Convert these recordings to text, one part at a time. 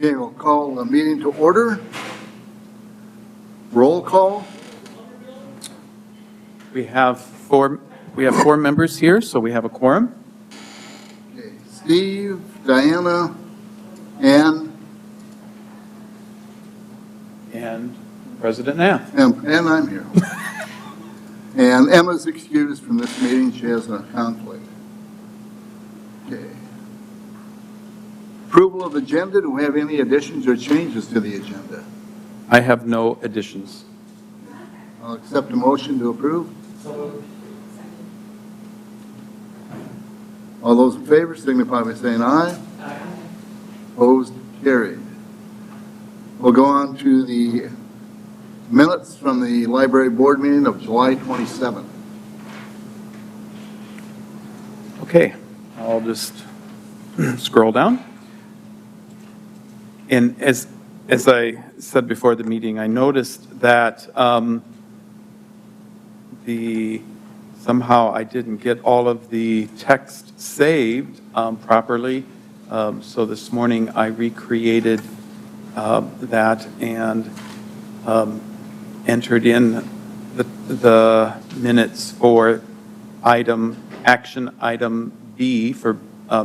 Okay, we'll call the meeting to order. Roll call. We have four members here, so we have a quorum. Okay, Steve, Diana, Ann, And President Nath. and I'm here. And Emma's excused from this meeting. She has a conflict. Okay. Approval of agenda. Do we have any additions or changes to the agenda? I have no additions. I'll accept a motion to approve. All those in favor signify by saying aye. Aye. Opposed, carried. We'll go on to the minutes from the library board meeting of July 27th. Okay, I'll just scroll down. And as I said before the meeting, I noticed that somehow I didn't get all of the text saved properly. So this morning I recreated that and entered in the minutes for action item B for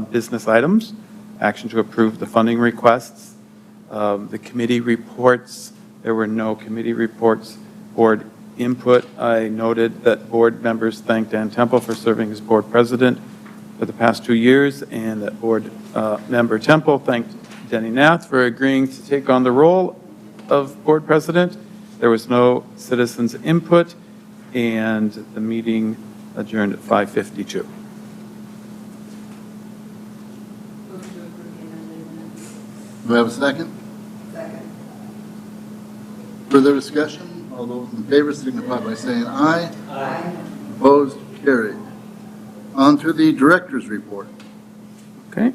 business items, action to approve the funding requests. The committee reports, there were no committee reports. Board input, I noted that board members thanked Dan Temple for serving as board president for the past 2 years, and that board member Temple thanked Denny Nath for agreeing to take on the role of board president. There was no citizens input, and the meeting adjourned at 5:52. Do we have a second? Second. Further discussion? All those in favor signify by saying aye. Aye. Opposed, carried. On to the director's report. Okay.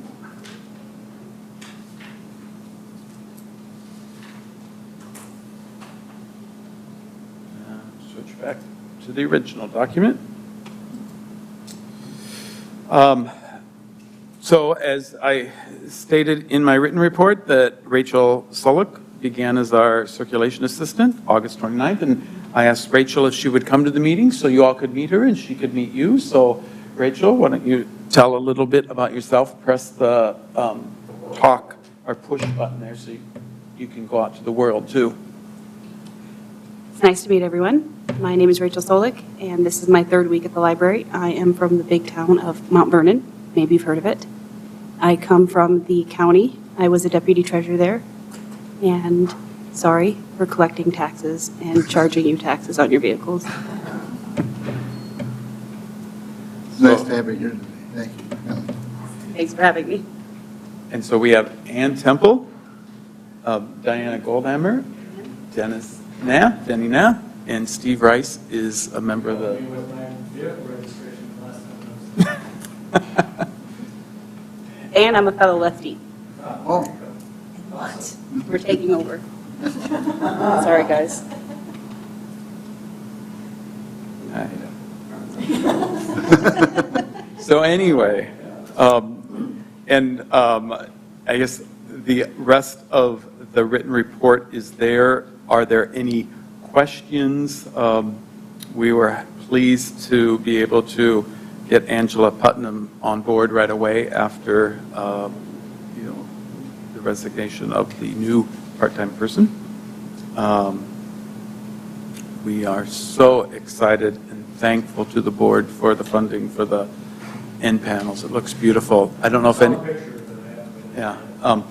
Switch back to the original document. So as I stated in my written report, that Rachel Solik began as our circulation assistant August 29th, and I asked Rachel if she would come to the meeting so you all could meet her and she could meet you. So Rachel, why don't you tell a little bit about yourself? Press the talk or push button there so you can go out to the world too. It's nice to meet everyone. My name is Rachel Solik, and this is my 3rd week at the library. I am from the big town of Mount Vernon. Maybe you've heard of it. I come from the county. I was a deputy treasurer there, and sorry for collecting taxes and charging you taxes on your vehicles. It's nice to have you here today. Thank you. Thanks for having me. And so we have Ann Temple, Diana Goldhammer, Denny Nath, and Steve Rice is a member of the... And I'm a fellow lefty. Oh. What? We're taking over. Sorry, guys. So anyway, I guess the rest of the written report is there. Are there any questions? We were pleased to be able to get Angela Putnam on board right away after the resignation of the new part-time person. We are so excited and thankful to the board for the funding for the end panels. It looks beautiful. I don't know if any... Yeah.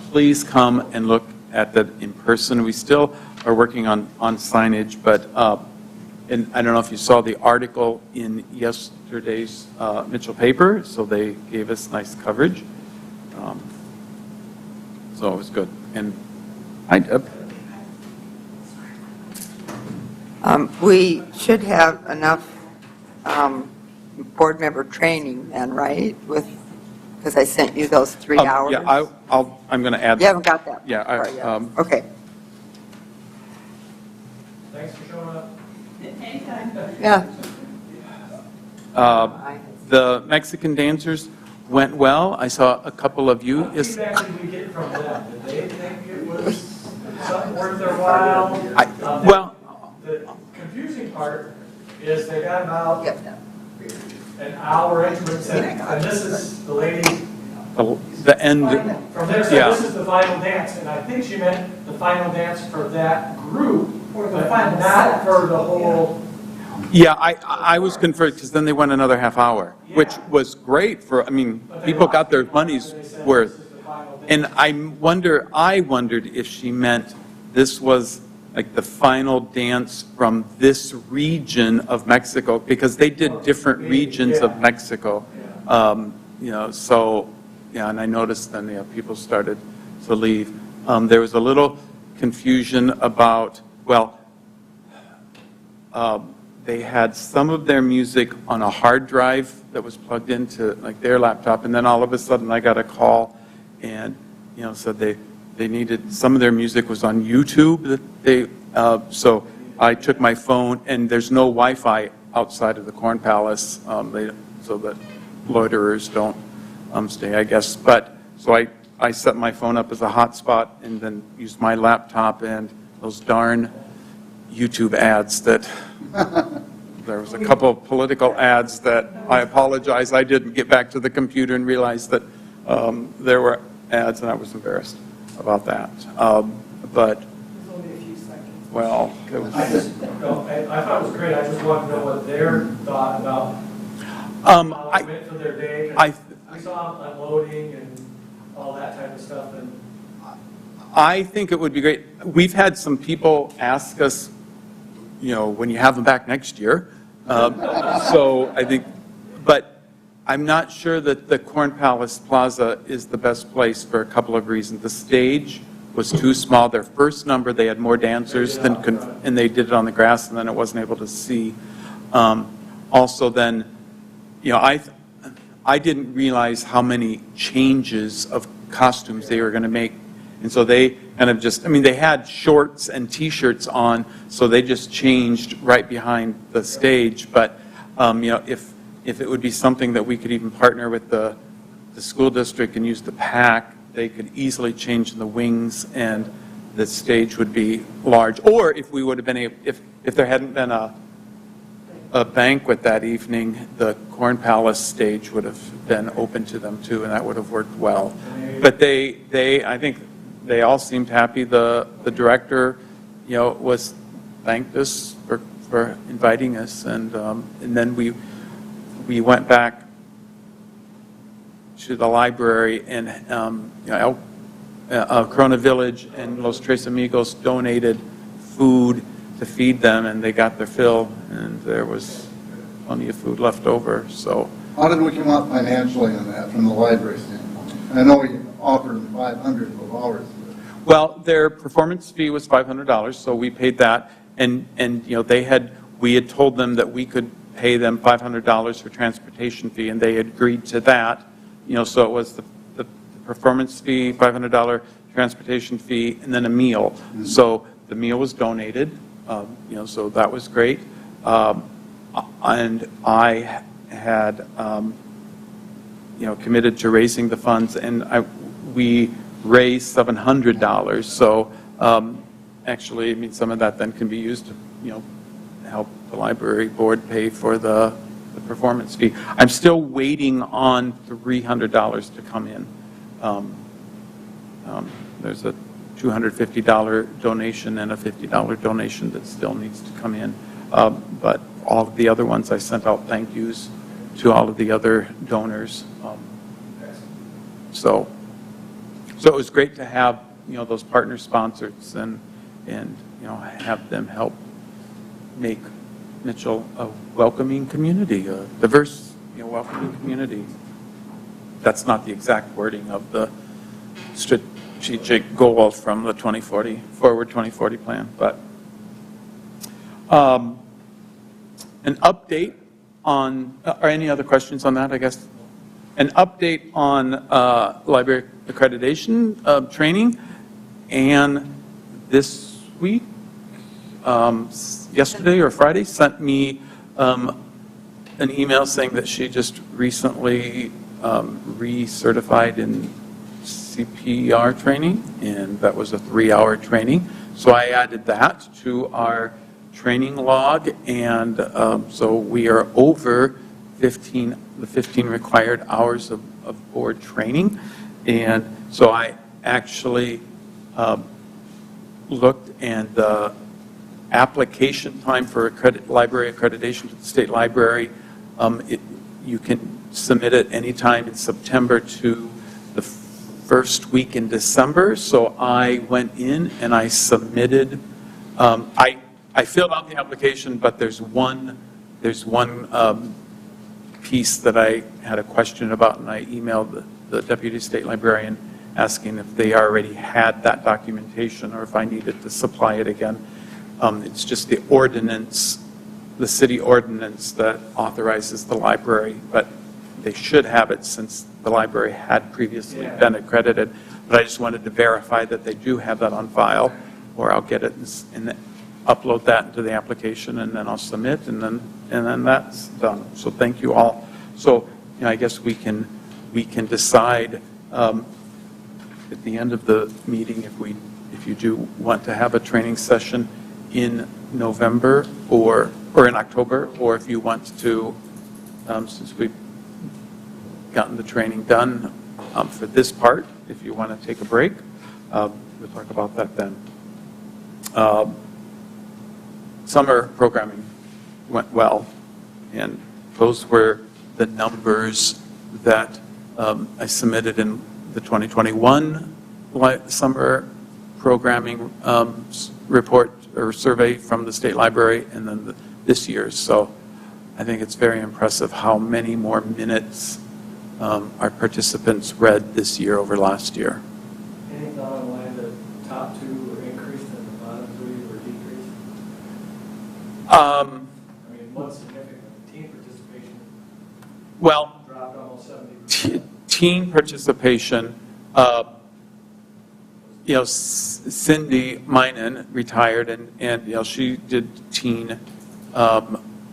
Please come and look at that in person. We still are working on signage, but and I don't know if you saw the article in yesterday's Mitchell paper, so they gave us nice coverage. So it was good. And hi, Deb. We should have enough board member training then, right? Because I sent you those 3 hours. Yeah, I'm going to add. You haven't got that? Yeah. Okay. Thanks for showing up. Anytime. Yeah. The Mexican dancers went well. I saw a couple of you. What feedback did we get from them? Did they thank you? while. Well, The confusing part is they got about Yep. an hour into it, and this is the lady the end, from there said, Yeah. this is the final dance, and I think she meant the final dance for that group, but not for the whole. yeah, I was confused because then they went another half hour, which was great for, I mean, people got their money's worth. And I wondered if she meant this was like the final dance from this region of Mexico, because they did different regions of Mexico. So, yeah, and I noticed then, people started to leave. There was a little confusion about, they had some of their music on a hard drive that was plugged into like their laptop, and then all of a sudden I got a call and, said they needed, some of their music was on YouTube that they, so I took my phone, and there's no Wi-Fi outside of the Corn Palace, so that loiterers don't stay, I guess. But, so I set my phone up as a hotspot and then used my laptop, and those darn YouTube ads that, there was a couple of political ads that, I apologize, I didn't get back to the computer and realize that there were ads, and I was embarrassed about that. But, well, it was, I thought it was great, I just wanted to know what their thought about how it went for their day. We saw them unloading and all that type of stuff, and I think it would be great. We've had some people ask us, when you have them back next year. So I think, but I'm not sure that the Corn Palace Plaza is the best place for a couple of reasons. The stage was too small. Their first number, they had more dancers than, and they did it on the grass, and then it wasn't able to see. Also then, I didn't realize how many changes of costumes they were going to make. And so they kind of just, they had shorts and T-shirts on, so they just changed right behind the stage. But, if it would be something that we could even partner with the school district and use the pack, they could easily change the wings and the stage would be large. Or if we would have been able, if there hadn't been a banquet that evening, the Corn Palace stage would have been open to them too, and that would have worked well. But I think they all seemed happy. The director, was thanked us for inviting us, and then we went back to the library, and Corona Village and Los Tres Amigos donated food to feed them, and they got their fill, and there was plenty of food left over. So, How did we come out financially on that from the library standpoint? I know we offered them 500 of ours. well, their performance fee was $500, so we paid that, and we had told them that we could pay them $500 for transportation fee, and they agreed to that. So it was the performance fee, $500 transportation fee, and then a meal. Mm-hmm. So the meal was donated, so that was great. And I had, committed to raising the funds, and we raised $700. So actually, some of that then can be used to, help the library board pay for the performance fee. I'm still waiting on $300 to come in. There's a $250 donation and a $50 donation that still needs to come in. But all of the other ones, I sent out thank yous to all of the other donors. So it was great to have, those partner sponsors and have them help make Mitchell a welcoming community, a diverse, welcoming community. That's not the exact wording of the strategic goal from the 2040 plan, but an update on, or any other questions on that, I guess? An update on library accreditation training, and this week, yesterday or Friday, sent me an email saying that she just recently recertified in CPR training, and that was a 3-hour training. So I added that to our training log, and so we are over the 15 required hours of board training. And so I actually looked, and the application time for library accreditation to the state library, you can submit it anytime in September to the first week in December. So I went in and I submitted, I filled out the application, but there's one piece that I had a question about, and I emailed the deputy state librarian asking if they already had that documentation or if I needed to supply it again. It's just the ordinance, the city ordinance that authorizes the library, but they should have it since the library had previously been accredited. But I just wanted to verify that they do have that on file, or I'll get it and upload that into the application, and then I'll submit, and then that's done. So thank you all. So I guess we can decide at the end of the meeting if you do want to have a training session in November or in October, or if you want to, since we've gotten the training done for this part, if you want to take a break, we'll talk about that then. Summer programming went well, and those were the numbers that I submitted in the 2021 summer programming report or survey from the state library, and then this year's. So I think it's very impressive how many more minutes our participants read this year over last year. Any thought on why the top two were increased and the bottom three were decreased? I mean, what's significant? Teen participation Well, dropped almost 70%. Teen participation, Cindy Minen retired, and she did teen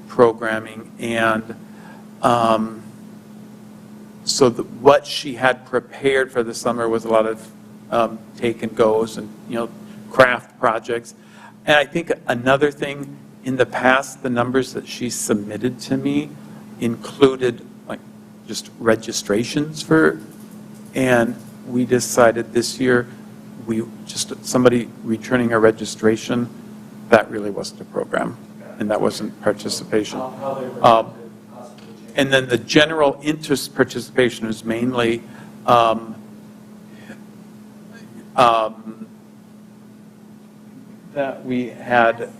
programming, and so what she had prepared for the summer was a lot of take and goes and craft projects. And I think another thing, in the past, the numbers that she submitted to me included like just registrations for, and we decided this year, somebody returning a registration, that really wasn't a program, and that wasn't participation. How they were to possibly change. And then the general interest participation is mainly that we had,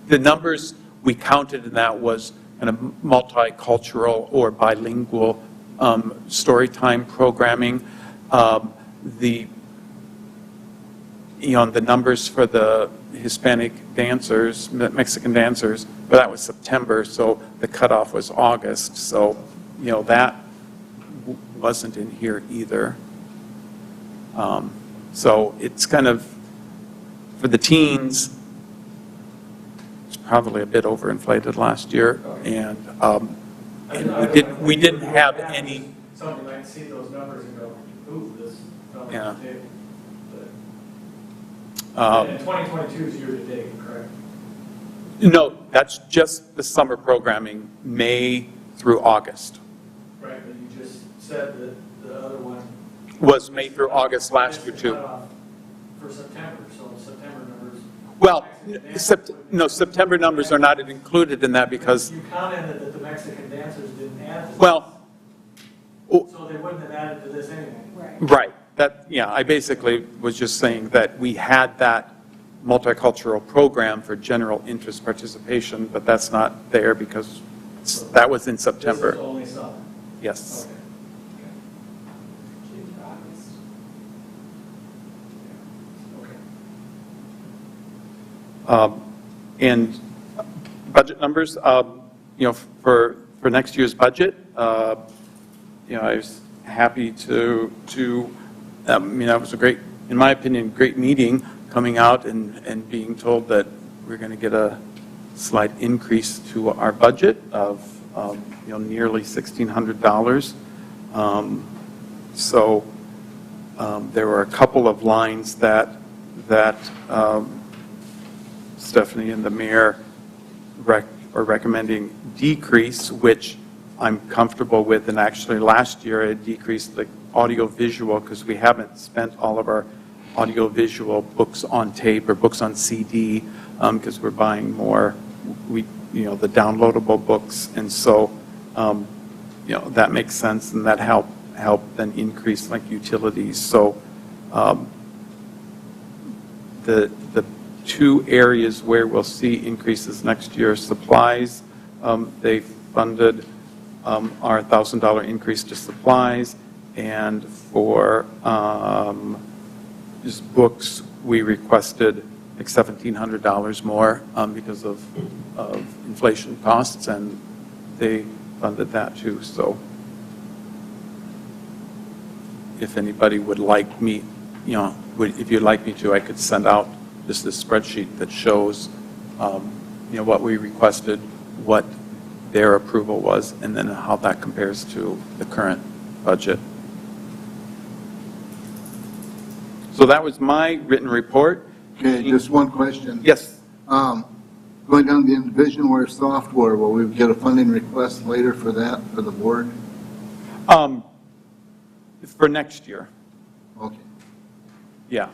the numbers we counted in that was kind of multicultural or bilingual story time programming. The numbers for the Hispanic dancers, Mexican dancers, but that was September, so the cutoff was August. So, that wasn't in here either. So it's kind of, for the teens, it's probably a bit overinflated last year, and we didn't have any. Somebody might see those numbers and go, ooh, this fell off Yeah. the table. And 2022 is year-to-date, correct? No, that's just the summer programming, May through August. Right, but you just said that the other one. Was May through August last year, too. For September, so September numbers. Well, September numbers are not included in that because, You commented that the Mexican dancers didn't add to this. well, So they wouldn't have added to this anyway. right. I basically was just saying that we had that multicultural program for general interest participation, but that's not there because that was in This September. is only summer. Yes. Okay. Okay. And budget numbers, for next year's budget, I was happy to it was a great, in my opinion, great meeting, coming out and being told that we're going to get a slight increase to our budget of, nearly $1,600. So there were a couple of lines that Stephanie and the mayor are recommending decrease, which I'm comfortable with. And actually, last year I decreased the audio-visual because we haven't spent all of our audio-visual books on tape or books on CD because we're buying more, the downloadable books. And so, that makes sense, and that help then increase like utilities. So the two areas where we'll see increases next year, supplies, they funded our $1,000 increase to supplies, and for just books, we requested like $1,700 more because of inflation costs, and they funded that too. So if anybody would like me, if you'd like me to, I could send out just this spreadsheet that shows, what we requested, what their approval was, and then how that compares to the current budget. So that was my written report. Okay, just one question. Yes. Going down the Envisionware software, will we get a funding request later for that, for the board? For next year. Okay. Yeah.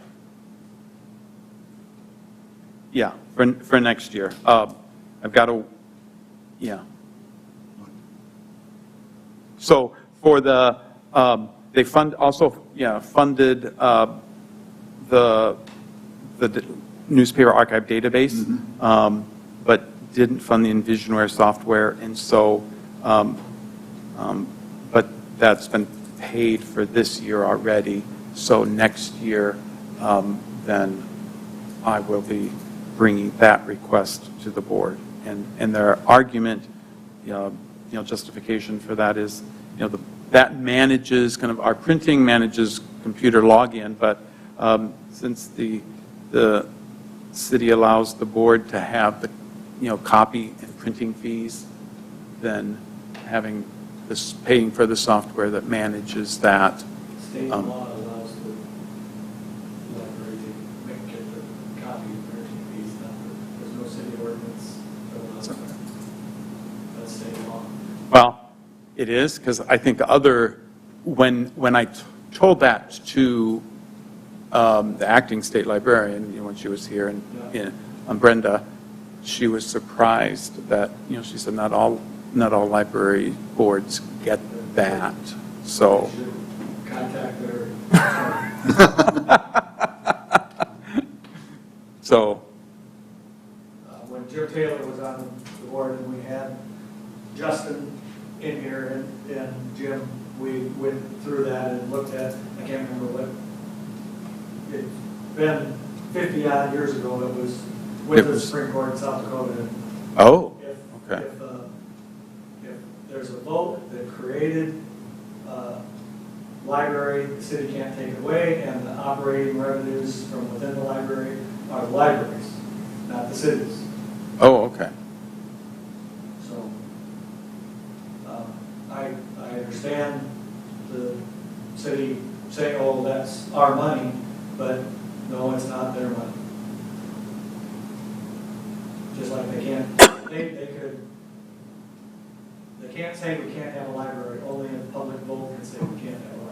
Yeah, for next year. I've got to, yeah. So for the, they funded the newspaper archive database, but didn't fund the Envisionware software, and so, but that's been paid for this year already. So next year, then I will be bringing that request to the board, and their argument, justification for that is, that manages kind of our printing manages computer login, but since the city allows the board to have the copy and printing fees, then having this paying for the software that manages that. State law allows the library to get the copy and printing fees. There's no city ordinance that allows that. That's state law. Well, it is, because I think when I told that to the acting state librarian, when she was here, and Brenda, she was surprised that, she said not all library boards get that. So Contact their so when Jim Taylor was on the board and we had Justin in here and Jim, we went through that and looked at, I can't remember what, it's been 50 odd years ago, it was with the Supreme Court in South Dakota. oh, If okay. If there's a vote that created library, the city can't take it away, and the operating revenues from within the library are the libraries, not the cities. Oh, okay. So I understand the city saying, oh, that's our money, but no, it's not their money. Just like they can't, they can't say we can't have a library, only a public vote can say we can't have a library.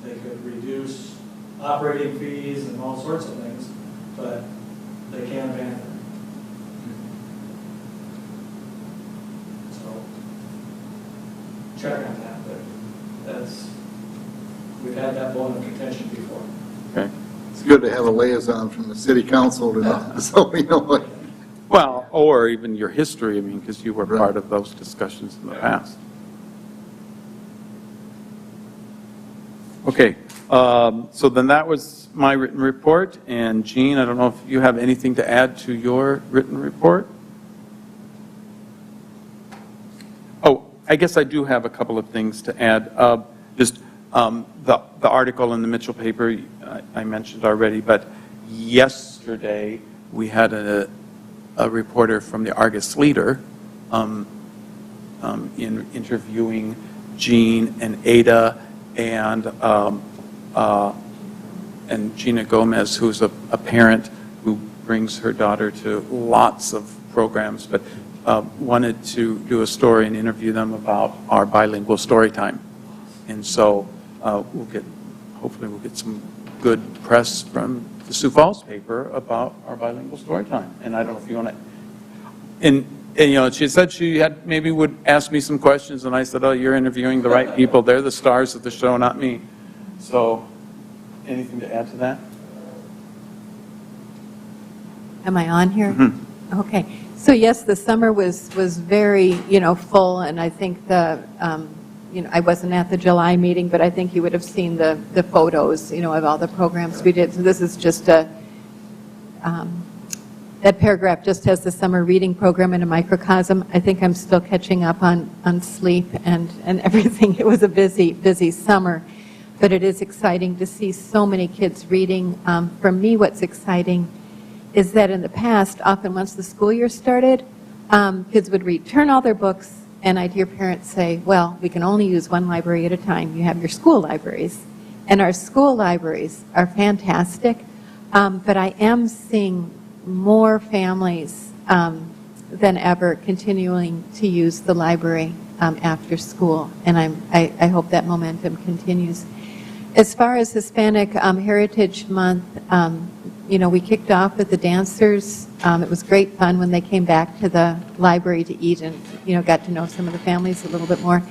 They could reduce operating fees and all sorts of things, but they can't ban them. So, check on that, but we've had that bone of contention before. Okay. It's good to have a liaison from the city council to know, so we know what. Well, or even your history, because you were part of those discussions in the past. Okay, so then that was my written report, and Jean, I don't know if you have anything to add to your written report? Oh, I guess I do have a couple of things to add. Just the article in the Mitchell paper I mentioned already, but yesterday we had a reporter from the Argus Leader in interviewing Jean and Ada and Gina Gomez, who's a parent who brings her daughter to lots of programs, but wanted to do a story and interview them about our bilingual story time. And so hopefully we'll get some good press from the Sioux Falls paper about our bilingual story time. And I don't know if you want to, and she said she maybe would ask me some questions, and I said, oh, you're interviewing the right people. They're the stars of the show, not me. So anything to add to that? Am I on here? Mm-hmm. Okay. So yes, the summer was very, full, and I think I wasn't at the July meeting, but I think you would have seen the photos, of all the programs we did. So this is just that paragraph just has the summer reading program in a microcosm. I think I'm still catching up on sleep and everything. It was a busy summer, but it is exciting to see so many kids reading. For me, what's exciting is that in the past, often once the school year started, kids would return all their books, and I'd hear parents say, well, we can only use one library at a time. You have your school libraries. And our school libraries are fantastic, but I am seeing more families than ever continuing to use the library after school, and I hope that momentum continues. As far as Hispanic Heritage Month, we kicked off with the dancers. It was great fun when they came back to the library to eat and, got to know some of the families a little bit more.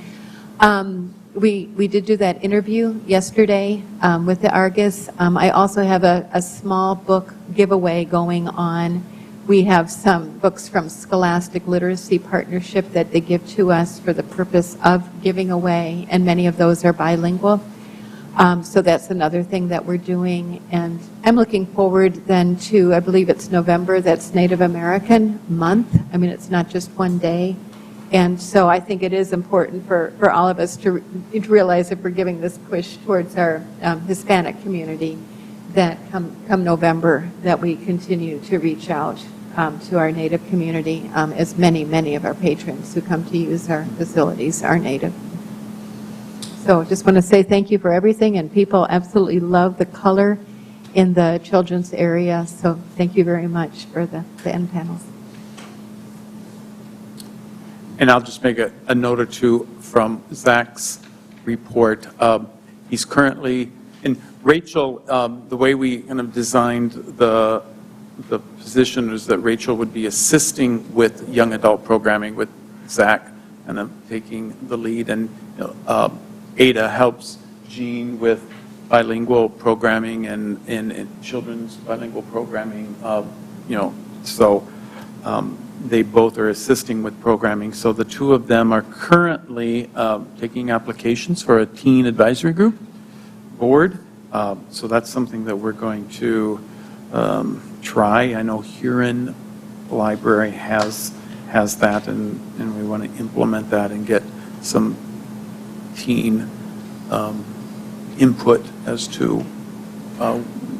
We did do that interview yesterday with the Argus. I also have a small book giveaway going on. We have some books from Scholastic Literacy Partnership that they give to us for the purpose of giving away, and many of those are bilingual. So that's another thing that we're doing. And I'm looking forward then to, I believe it's November, that's Native American month. I mean, it's not just one day. And so I think it is important for all of us to realize if we're giving this push towards our Hispanic community, that come November, that we continue to reach out to our Native community, as many of our patrons who come to use our facilities are Native. So just want to say thank you for everything, and people absolutely love the color in the children's area, so thank you very much for the end panels. And I'll just make a note or two from Zach's report. He's currently, and Rachel, the way we kind of designed the position is that Rachel would be assisting with young adult programming with Zach, and I'm taking the lead, and Ada helps Jean with bilingual programming and children's bilingual programming, so they both are assisting with programming. So the two of them are currently taking applications for a teen advisory group board. So that's something that we're going to try. I know Huron Library has that, and we want to implement that and get some teen input as to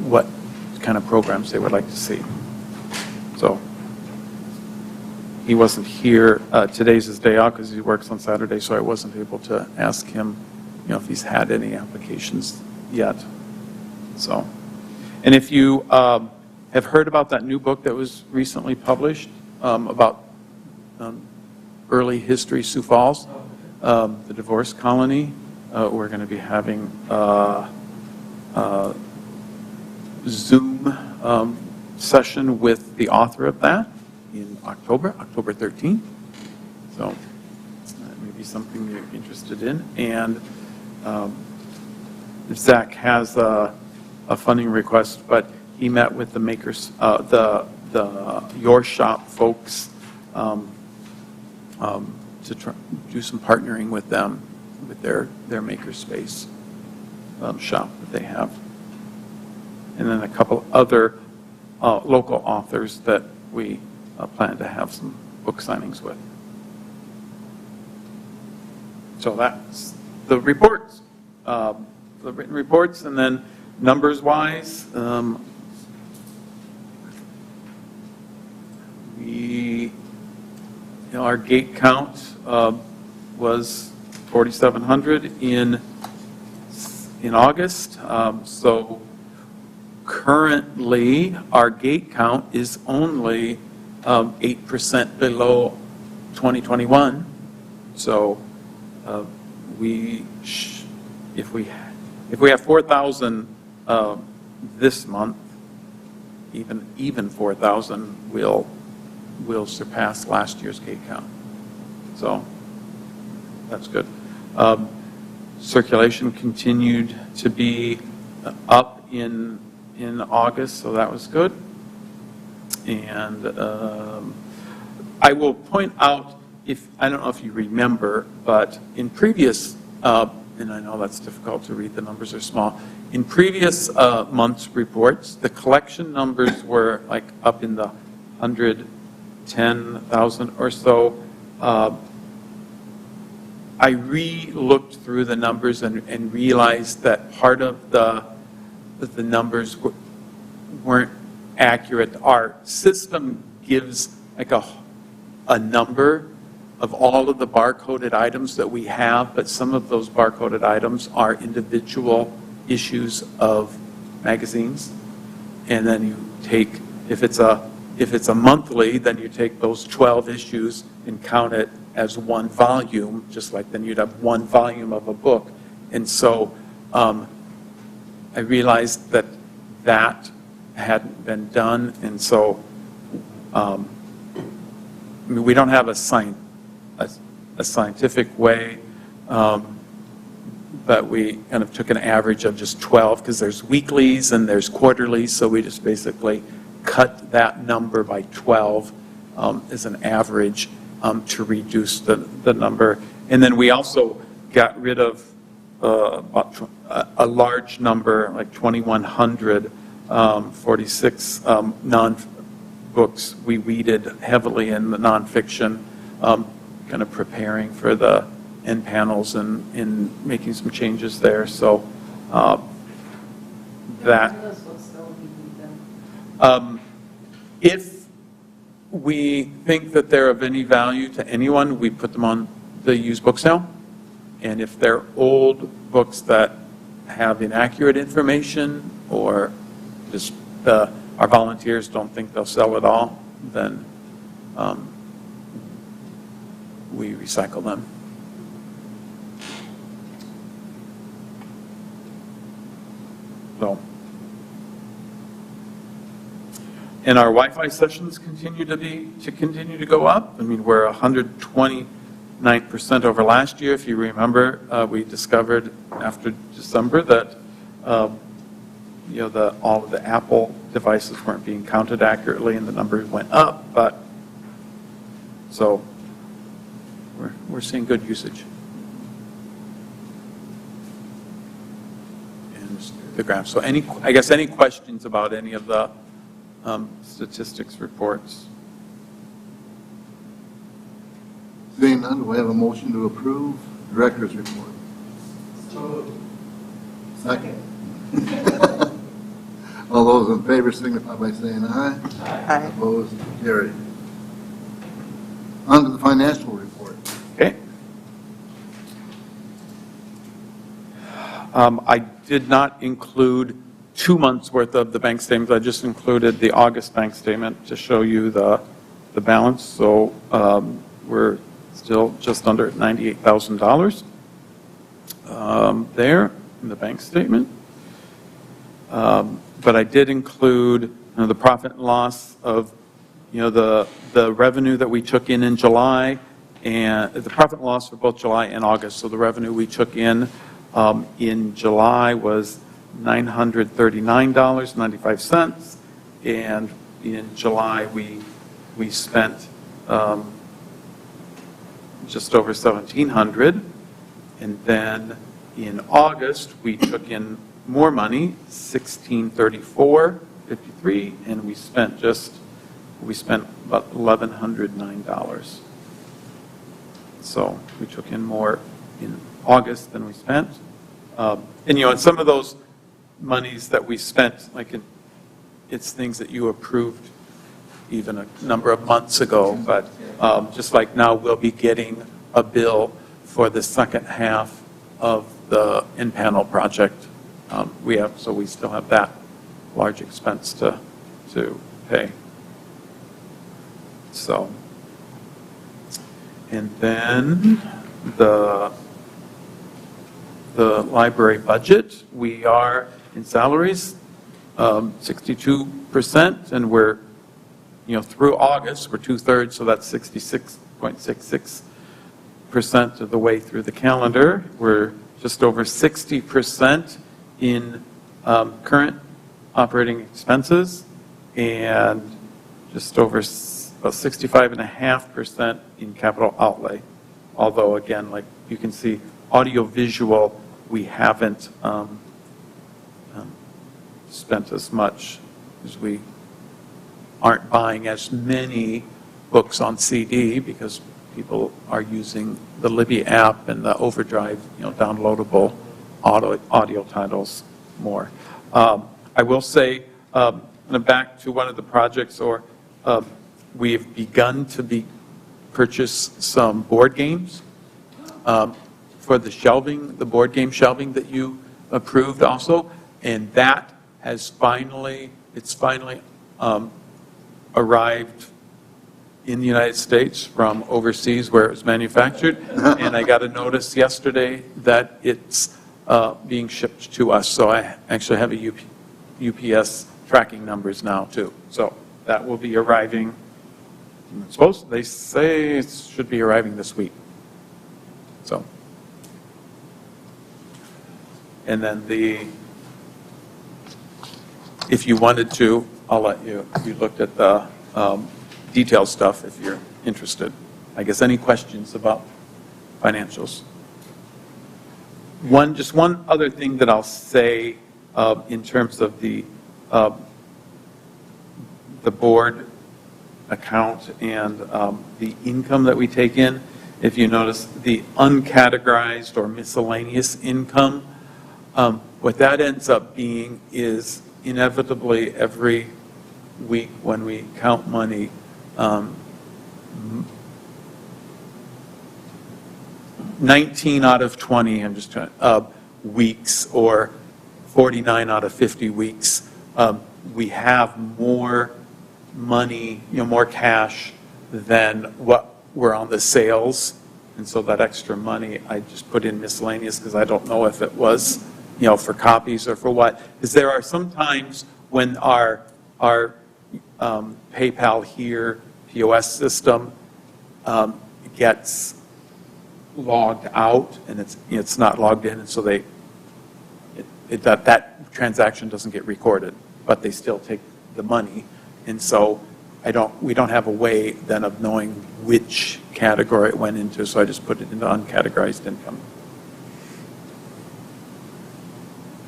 what kind of programs they would like to see. So he wasn't here. Today's his day off because he works on Saturday, so I wasn't able to ask him, if he's had any applications yet. So, and if you have heard about that new book that was recently published about early history Sioux Falls, the divorce colony, we're going to be having Zoom session with the author of that in October 13th. So that may be something you're interested in. And Zach has a funding request, but he met with the makers, the Your Shop folks, to try, do some partnering with them with their makerspace shop that they have. And then a couple other local authors that we plan to have some book signings with. So that's the reports, the written reports, and then numbers-wise, our gate count was 4,700 in August. So Currently, our gate count is only 8% below 2021. So if we have 4,000 this month, even 4,000 will surpass last year's gate count. So that's good. Circulation continued to be up in August, so that was good. And I will point out, I don't know if you remember, but in previous, and I know that's difficult to read, the numbers are small. In previous months' reports, the collection numbers were like up in the 110,000 or so. I re-looked through the numbers and realized that part of the numbers weren't accurate. Our system gives like a number of all of the barcoded items that we have, but some of those barcoded items are individual issues of magazines. And then you take, if it's a monthly, then you take those 12 issues and count it as one volume, just like then you'd have one volume of a book. And so I realized that hadn't been done, and so I mean, we don't have a scientific way, but we kind of took an average of just 12, because there's weeklies and there's quarterlies, so we just basically cut that number by 12 as an average to reduce the number. And then we also got rid of a large number, like 2,100, 46 non-books. We weeded heavily in the nonfiction, kind of preparing for the end panels and making some changes there. So if we think that they're of any value to anyone, we put them on the used book sale. And if they're old books that have inaccurate information, or just our volunteers don't think they'll sell at all, then we recycle them. So, and our Wi-Fi sessions continue to go up. I mean, we're 129% over last year. If you remember, we discovered after December that all of the Apple devices weren't being counted accurately, and the numbers went up. But so we're seeing good usage. And the graph. So any questions about any of the statistics reports? Seeing none, do we have a motion to approve director's report? Second. All those in favor signify by saying aye. Aye. Opposed, carried. On to the financial report. Okay. I did not include 2 months' worth of the bank statements. I just included the August bank statement to show you the balance. So we're still just under $98,000 there in the bank statement. But I did include the profit and loss of the revenue that we took in July, and the profit and loss for both July and August. So the revenue we took in July was $939.95, and in July we spent just over $1,700, and then in August we took in more money, $1,634.53, and we spent about $1,109. So we took in more in August than we spent. And some of those monies that we spent, it's things that you approved even a number of months ago, but just like now we'll be getting a bill for the second half of the in-panel project. So we still have that large expense to pay. So, and then the library budget, we are in salaries, 62%, and we're, through August, we're 2/3, so that's 66.66% of the way through the calendar. We're just over 60% in current operating expenses, and just over about 65.5% in capital outlay. Although, again, like you can see, audiovisual, we haven't spent as much as we aren't buying as many books on CD because people are using the Libby app and the Overdrive, downloadable audio titles more. I will say, back to one of the projects, we've begun to purchase some board games for the shelving, the board game shelving that you approved also, and that has finally arrived in the United States from overseas where it was manufactured, and I got a notice yesterday that it's being shipped to us, so I actually have a UPS tracking numbers now too. So that will be arriving, they say it should be arriving this week. So, and then if you wanted to, I'll let you, if you looked at the detailed stuff if you're interested. I guess any questions about financials? Just one other thing that I'll say in terms of the board account and the income that we take in. If you notice the uncategorized or miscellaneous income, what that ends up being is inevitably every week when we count money, 19 out of 20, I'm just trying, weeks, or 49 out of 50 weeks, we have more money, more cash than what were on the sales. And so that extra money, I just put in miscellaneous because I don't know if it was, for copies or for what. Because there are some times when our PayPal here, POS system gets logged out and it's not logged in, and so that transaction doesn't get recorded, but they still take the money. And so we don't have a way then of knowing which category it went into, so I just put it into uncategorized income.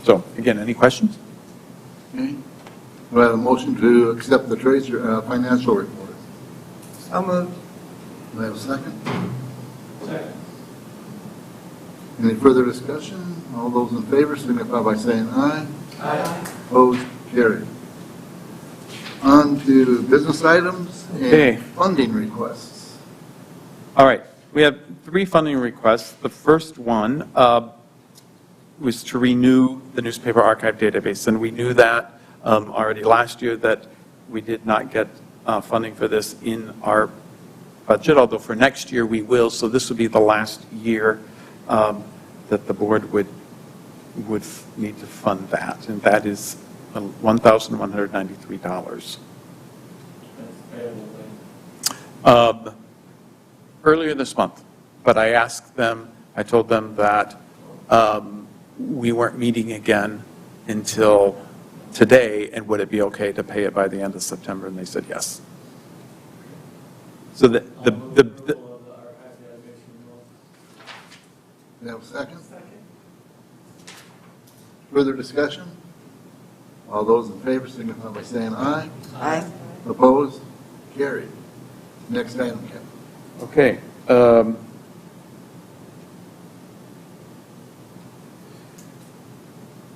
So again, any questions? Okay. Do I have a motion to accept the treasurer financial report? So moved. Do I have a second? Second. Any further discussion? All those in favor signify by saying aye. Aye. Opposed? Carried. On to business items Okay. and funding requests. All right, we have 3 funding requests. The first one was to renew the newspaper archive database, and we knew that already last year that we did not get funding for this in our budget, although for next year we will, so this would be the last year that the board would need to fund that, and that is $1,193. Earlier this month, but I asked them, I told them that we weren't meeting again until today, and would it be okay to pay it by the end of September, and they said yes. So Do you have a second? Further discussion? All those in favor signify by saying aye. Aye. Opposed? Carried. Next item, Kevin. Okay.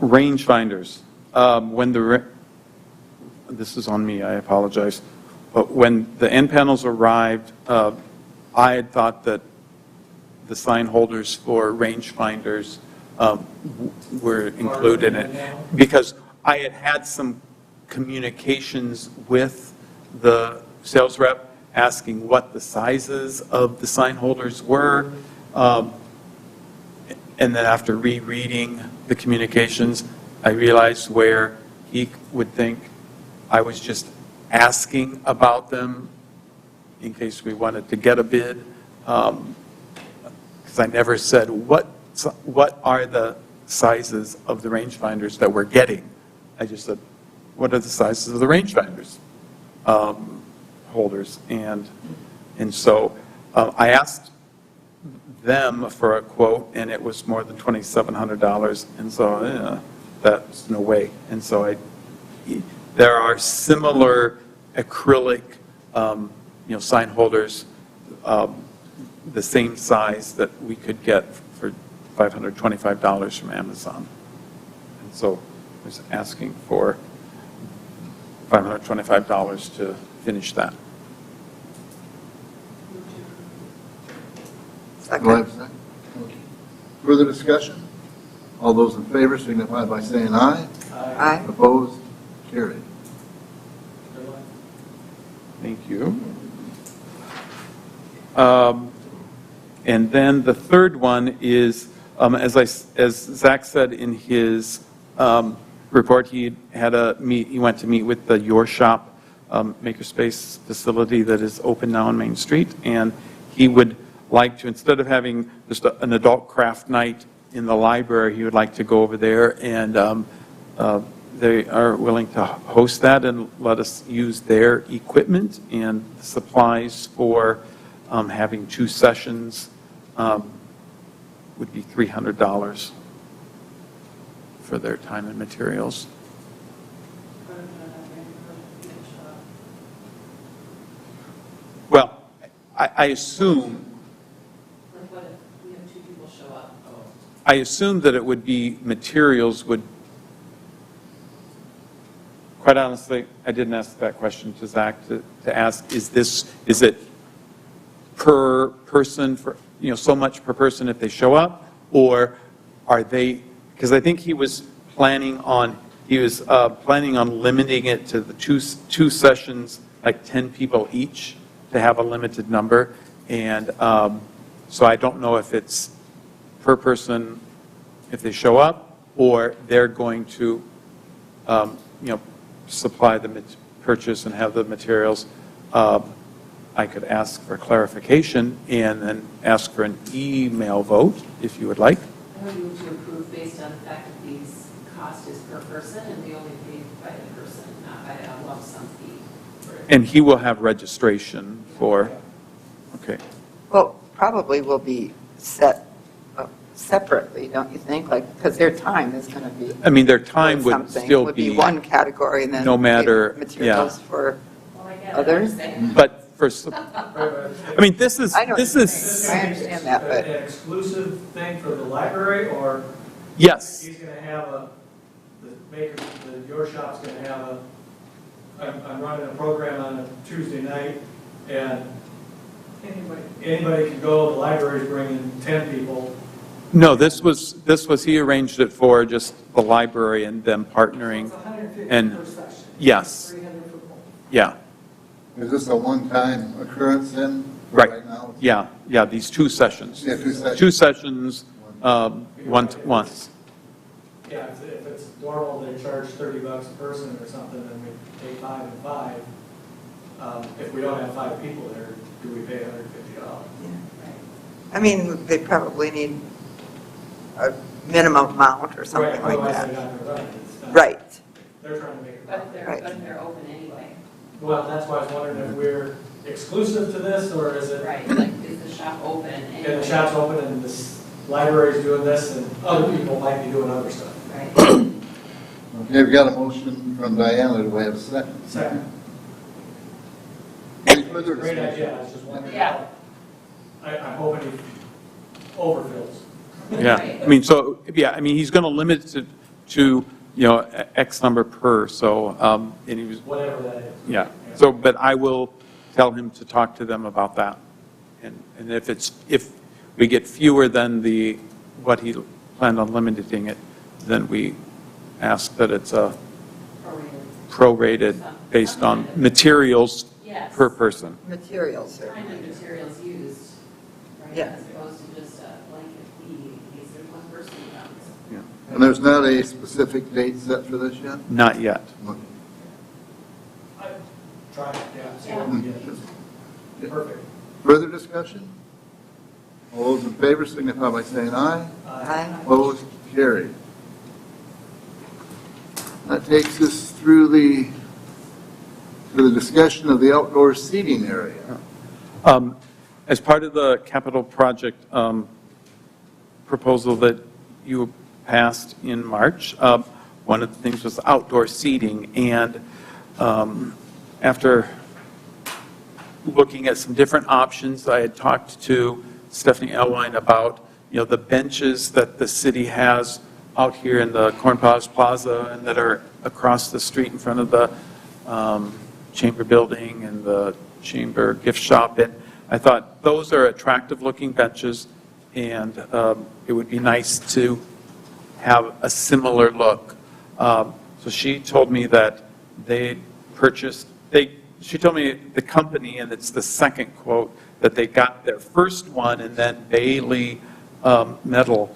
Range finders. This is on me, I apologize. But when the end panels arrived, I had thought that the sign holders for range finders were included in it. Because I had some communications with the sales rep, asking what the sizes of the sign holders were. And then after rereading the communications, I realized where he would think I was just asking about them in case we wanted to get a bid. Because I never said, what are the sizes of the rangefinders that we're getting? I just said, what are the sizes of the rangefinders holders? And so I asked them for a quote, and it was more than $2,700, and so that's no way. And so there are similar acrylic, sign holders, the same size that we could get for $525 from Amazon. And so I was asking for $525 to finish that. Do I have a second? Okay. Further discussion? All those in favor signify by saying aye. Aye. Opposed? Carried. Thank you. And then the third one is, as Zach said in his report, he went to meet with the Your Shop makerspace facility that is open now on Main Street, and he would like to, instead of having just an adult craft night in the library, he would like to go over there, and they are willing to host that and let us use their equipment and supplies for having 2 sessions. Would be $300 for their time and materials. Well, I assume. What if we have 2 people show up? I assume that it would be materials would. Quite honestly, I didn't ask that question to Zach to ask, is it per person for, so much per person if they show up, or are they, because I think he was planning on limiting it to the two sessions, like 10 people each, to have a limited number. And so I don't know if it's per person if they show up, or they're going to, supply the purchase and have the materials. I could ask for clarification and then ask for an email vote if you would like. I would move to approve based on the fact that these cost is per person and we only pay by the person, not by a lump sum fee. And he will have registration for, okay. Well, probably will be set up separately, don't you think? Like, because their time is going to be. I mean, their time would something. still Would be one category and then. no matter- Materials for Well, I get others. But for, I mean, this is. I understand that, but. An exclusive thing for the library, or Yes, he's going to have Your Shop's going to have I'm running a program on a Tuesday night, and anybody can go, the library's bringing 10 people. no, this was, he arranged it for just the library and them partnering. It's 150 And- per session. Yes, 300 for both. yeah, Is this a one-time occurrence then? Right. Now? yeah, these 2 sessions. Yeah, 2 sessions. 2 sessions, once. Yeah, if it's normal, they charge $30 a person or something, and we take 5 and 5. If we don't have 5 people there, do we pay $150? I mean, they probably need a minimum amount or something Right, like otherwise they're that. not going to run it. It's not- Right. They're trying to make it. But if they're, Right. but if they're open anyway, Well, that's why I was wondering if we're exclusive to this, or is it? right, like, is the shop open anyway? And the shop's open, and this library's doing this, and other people might be doing other stuff. Right. Okay, we've got a motion from Diana. Do we have a second? Second. Any further Great discussion? idea, I was just wondering. Yeah. I'm hoping he overfills. Yeah, I mean, so, yeah, I mean, he's going to limit it to, X number per, so, and he was, Whatever that is. yeah. So, but I will tell him to talk to them about that. And if we get fewer than what he planned on limiting it, then we ask that it's a prorated based on materials Yes. per person. Materials. Kind of materials used, right, Yeah. as opposed to just a blanket fee in case there's one person who comes. Yeah. And there's not a specific date set for this yet? Not yet. Okay. I tried, yeah, see what we get. Perfect. Further discussion? All those in favor signify by saying aye. Aye. Opposed, carried. That takes us through to the discussion of the outdoor seating area. As part of the capital project proposal that you passed in March, one of the things was outdoor seating. And after looking at some different options, I had talked to Stephanie Elwine about, the benches that the city has out here in the Corn Plaza and that are across the street in front of the Chamber Building and the Chamber gift shop. And I thought those are attractive looking benches, and it would be nice to have a similar look. So she told me that she told me the company, and it's the second quote, that they got their first one, and then Bailey Metal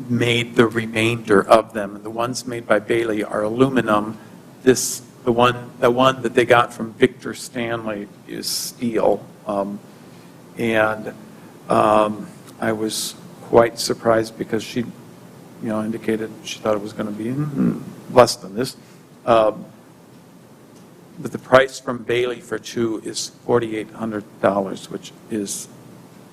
made the remainder of them. And the ones made by Bailey are aluminum. The one that they got from Victor Stanley is steel. And I was quite surprised because she, indicated she thought it was going to be less than this. But the price from Bailey for two is $4,800, which is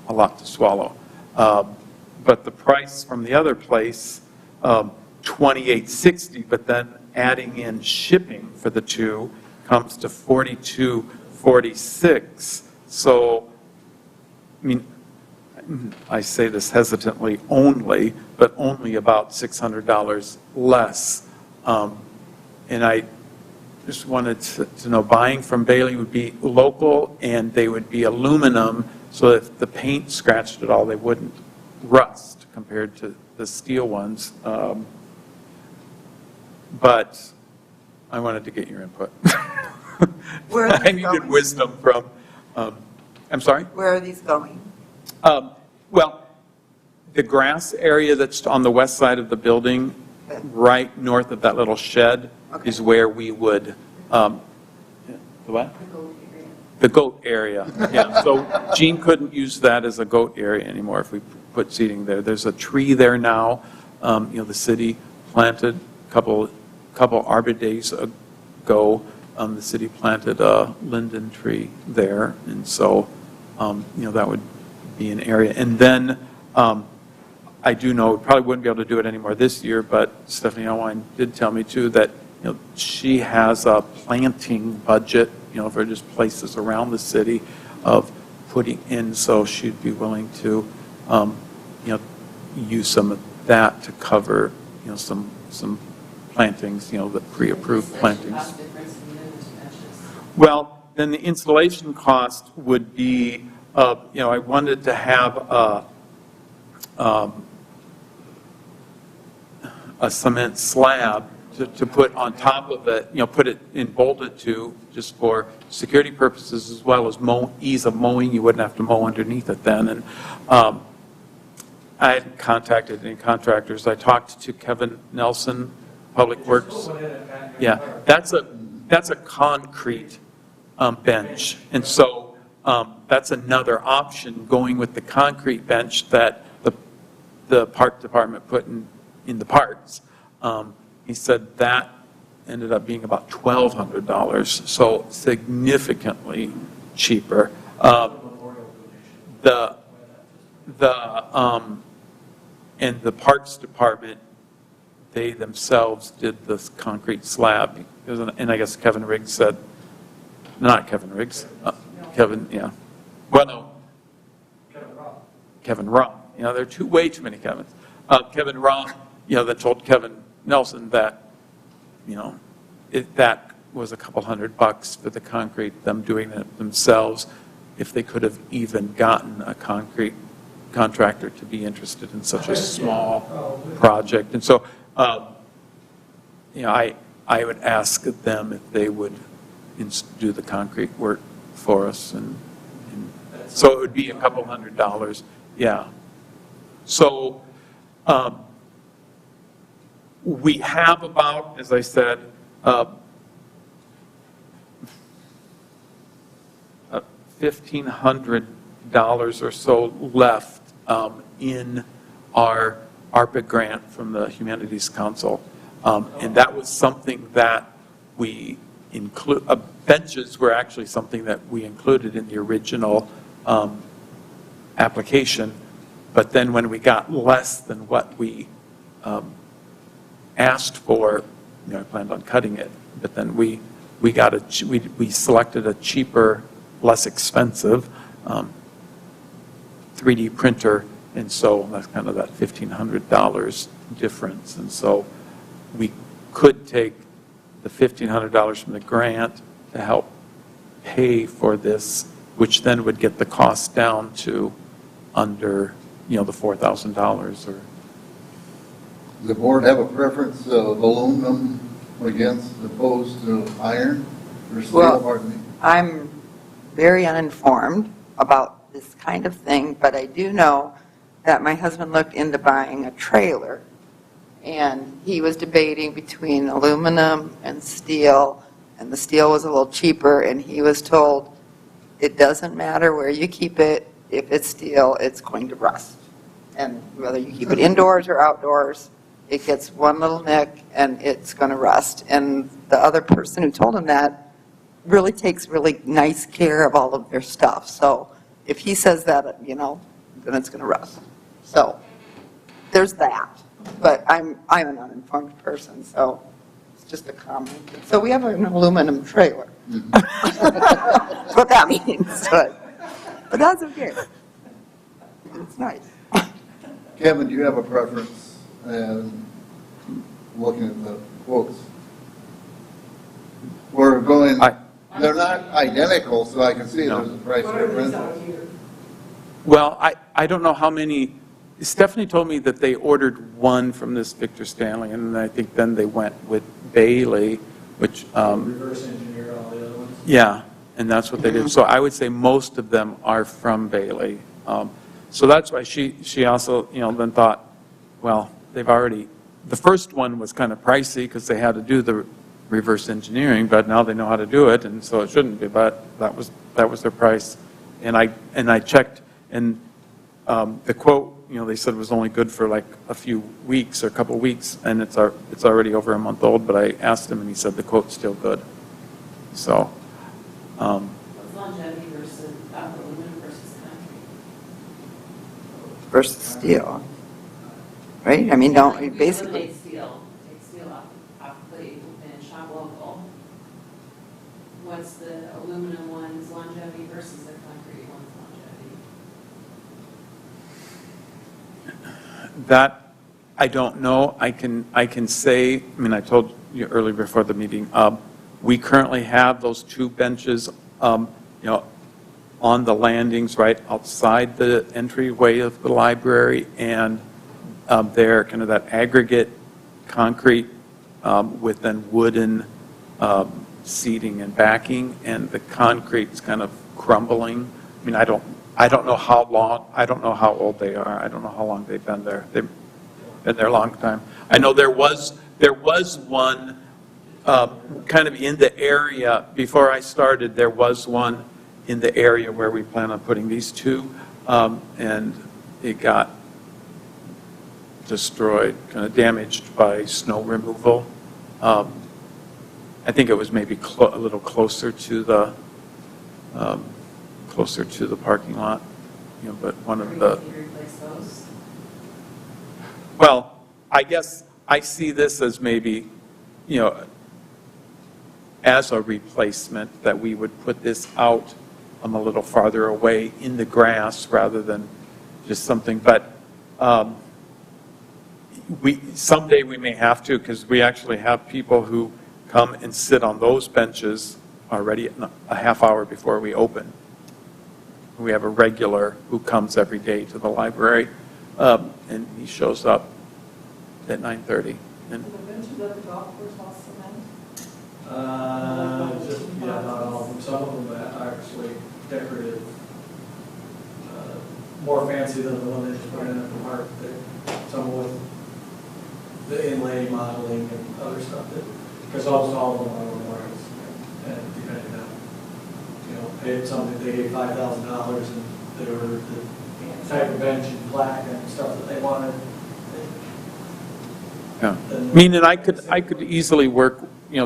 a lot to swallow. But the price from the other place, $2,860, but then adding in shipping for the two comes to $4,246. So, I say this hesitantly only, but only about $600 less. And I just wanted to know, buying from Bailey would be local and they would be aluminum, so if the paint scratched at all, they wouldn't rust compared to the steel ones. But I wanted to get your input. Where are I these needed going? wisdom from, I'm sorry? Where are these going? Well, the grass area that's on the west side of the building, right north of that little shed, Okay. is where we would, the what? The goat area, yeah. So Gene couldn't use that as a goat area anymore if we put seating there. There's a tree there now. The city planted a couple Arbor Days ago. The city planted a linden tree there, and so that would be an area. And then I do know we probably wouldn't be able to do it anymore this year, but Stephanie Elwine did tell me too that she has a planting budget, for just places around the city of putting in, so she'd be willing to, use some of that to cover, some plantings, the pre-approved plantings. Cost difference in the benches. Well, then the installation cost would be, I wanted to have a cement slab to put on top of it, put it in bolted to, just for security purposes as well as ease of mowing. You wouldn't have to mow underneath it then. And I hadn't contacted any contractors. I talked to Kevin Nelson, Public Works. Just put one in and back there. Yeah, that's a concrete bench. And so that's another option, going with the concrete bench that the park department put in the parks. He said that ended up being about $1,200, so significantly cheaper. And the parks department, they themselves did this concrete slab. And I guess Kevin Riggs said, not Kevin Riggs, Kevin, yeah. Well, no, Kevin Roth. There are way too many Kevins. Kevin Roth, that told Kevin Nelson that, that was a couple $100 for the concrete, them doing it themselves, if they could have even gotten a concrete contractor to be interested in such a small project. And so, I I would ask them if they would do the concrete work for us, and so it would be a couple $100, yeah. So we have about, as I said, $1,500 or so left in our ARPA grant from the Humanities Council. And that was something that we include, benches were actually something that we included in the original application. But then when we got less than what we asked for, I planned on cutting it. But then we selected a cheaper, less expensive 3D printer, and so that's kind of that $1,500 difference. And so we could take the $1,500 from the grant to help pay for this, which then would get the cost down to under, the $4,000 or. Does the board have a preference of aluminum against opposed to iron or steel? Well, Pardon me. I'm very uninformed about this kind of thing, but I do know that my husband looked into buying a trailer, and he was debating between aluminum and steel, and the steel was a little cheaper, and he was told it doesn't matter where you keep it, if it's steel, it's going to rust. And whether you keep it indoors or outdoors, it gets one little nick and it's going to rust. And the other person who told him that really takes really nice care of all of their stuff. So if he says that, then it's going to rust. So there's that. But I'm an uninformed person, so it's just a comment. So we have an aluminum trailer. That's what that means. But that's okay. It's nice. Kevin, do you have a preference looking at the quotes? We're going, they're not identical, so I can see there's a price difference. Well, I don't know how many. Stephanie told me that they ordered one from this Victor Stanley, and I think then they went with Bailey, which. Reverse engineer all the other ones? Yeah, and that's what they did. So I would say most of them are from Bailey. So that's why she also, then thought, well, they've already, the first one was kind of pricey because they had to do the reverse engineering, but now they know how to do it, and so it shouldn't be, but that was their price. And I checked, and the quote, they said was only good for like a few weeks or a couple weeks, and it's already over a month old, but I asked him, and he said the quote's still good. So. What's longevity versus aluminum versus concrete? Versus steel. Right? I mean, don't we If you basically. eliminate steel, take steel off the plate and shop local. What's the aluminum one's longevity versus the concrete one's longevity? That, I don't know. I can say, I told you earlier before the meeting, we currently have those two benches, on the landings right outside the entryway of the library, and they're kind of that aggregate concrete with then wooden seating and backing, and the concrete's kind of crumbling. I don't know how long, I don't know how old they are. I don't know how long they've been there. They've been there a long time. I know there was one kind of in the area, before I started, there was one in the area where we plan on putting these two, and it got destroyed, kind of damaged by snow removal. I think it was maybe a little closer to the parking lot, but one of the. Can you replace those? Well, I guess I see this as maybe, as a replacement, that we would put this out a little farther away in the grass rather than just something, but someday we may have to, because we actually have people who come and sit on those benches already a half hour before we open. We have a regular who comes every day to the library, and he shows up at 9:30. And the benches at the golf course all cement? Just, yeah, not all of them. Some of them are actually decorative, more fancy than the one they just put in at the park. Some with the inlay modeling and other stuff that, because almost all of them are memorials. And depending on, paid something, they gave $5,000 and they were the type of bench and plaque and stuff that they wanted. Yeah. I mean, and I could easily work,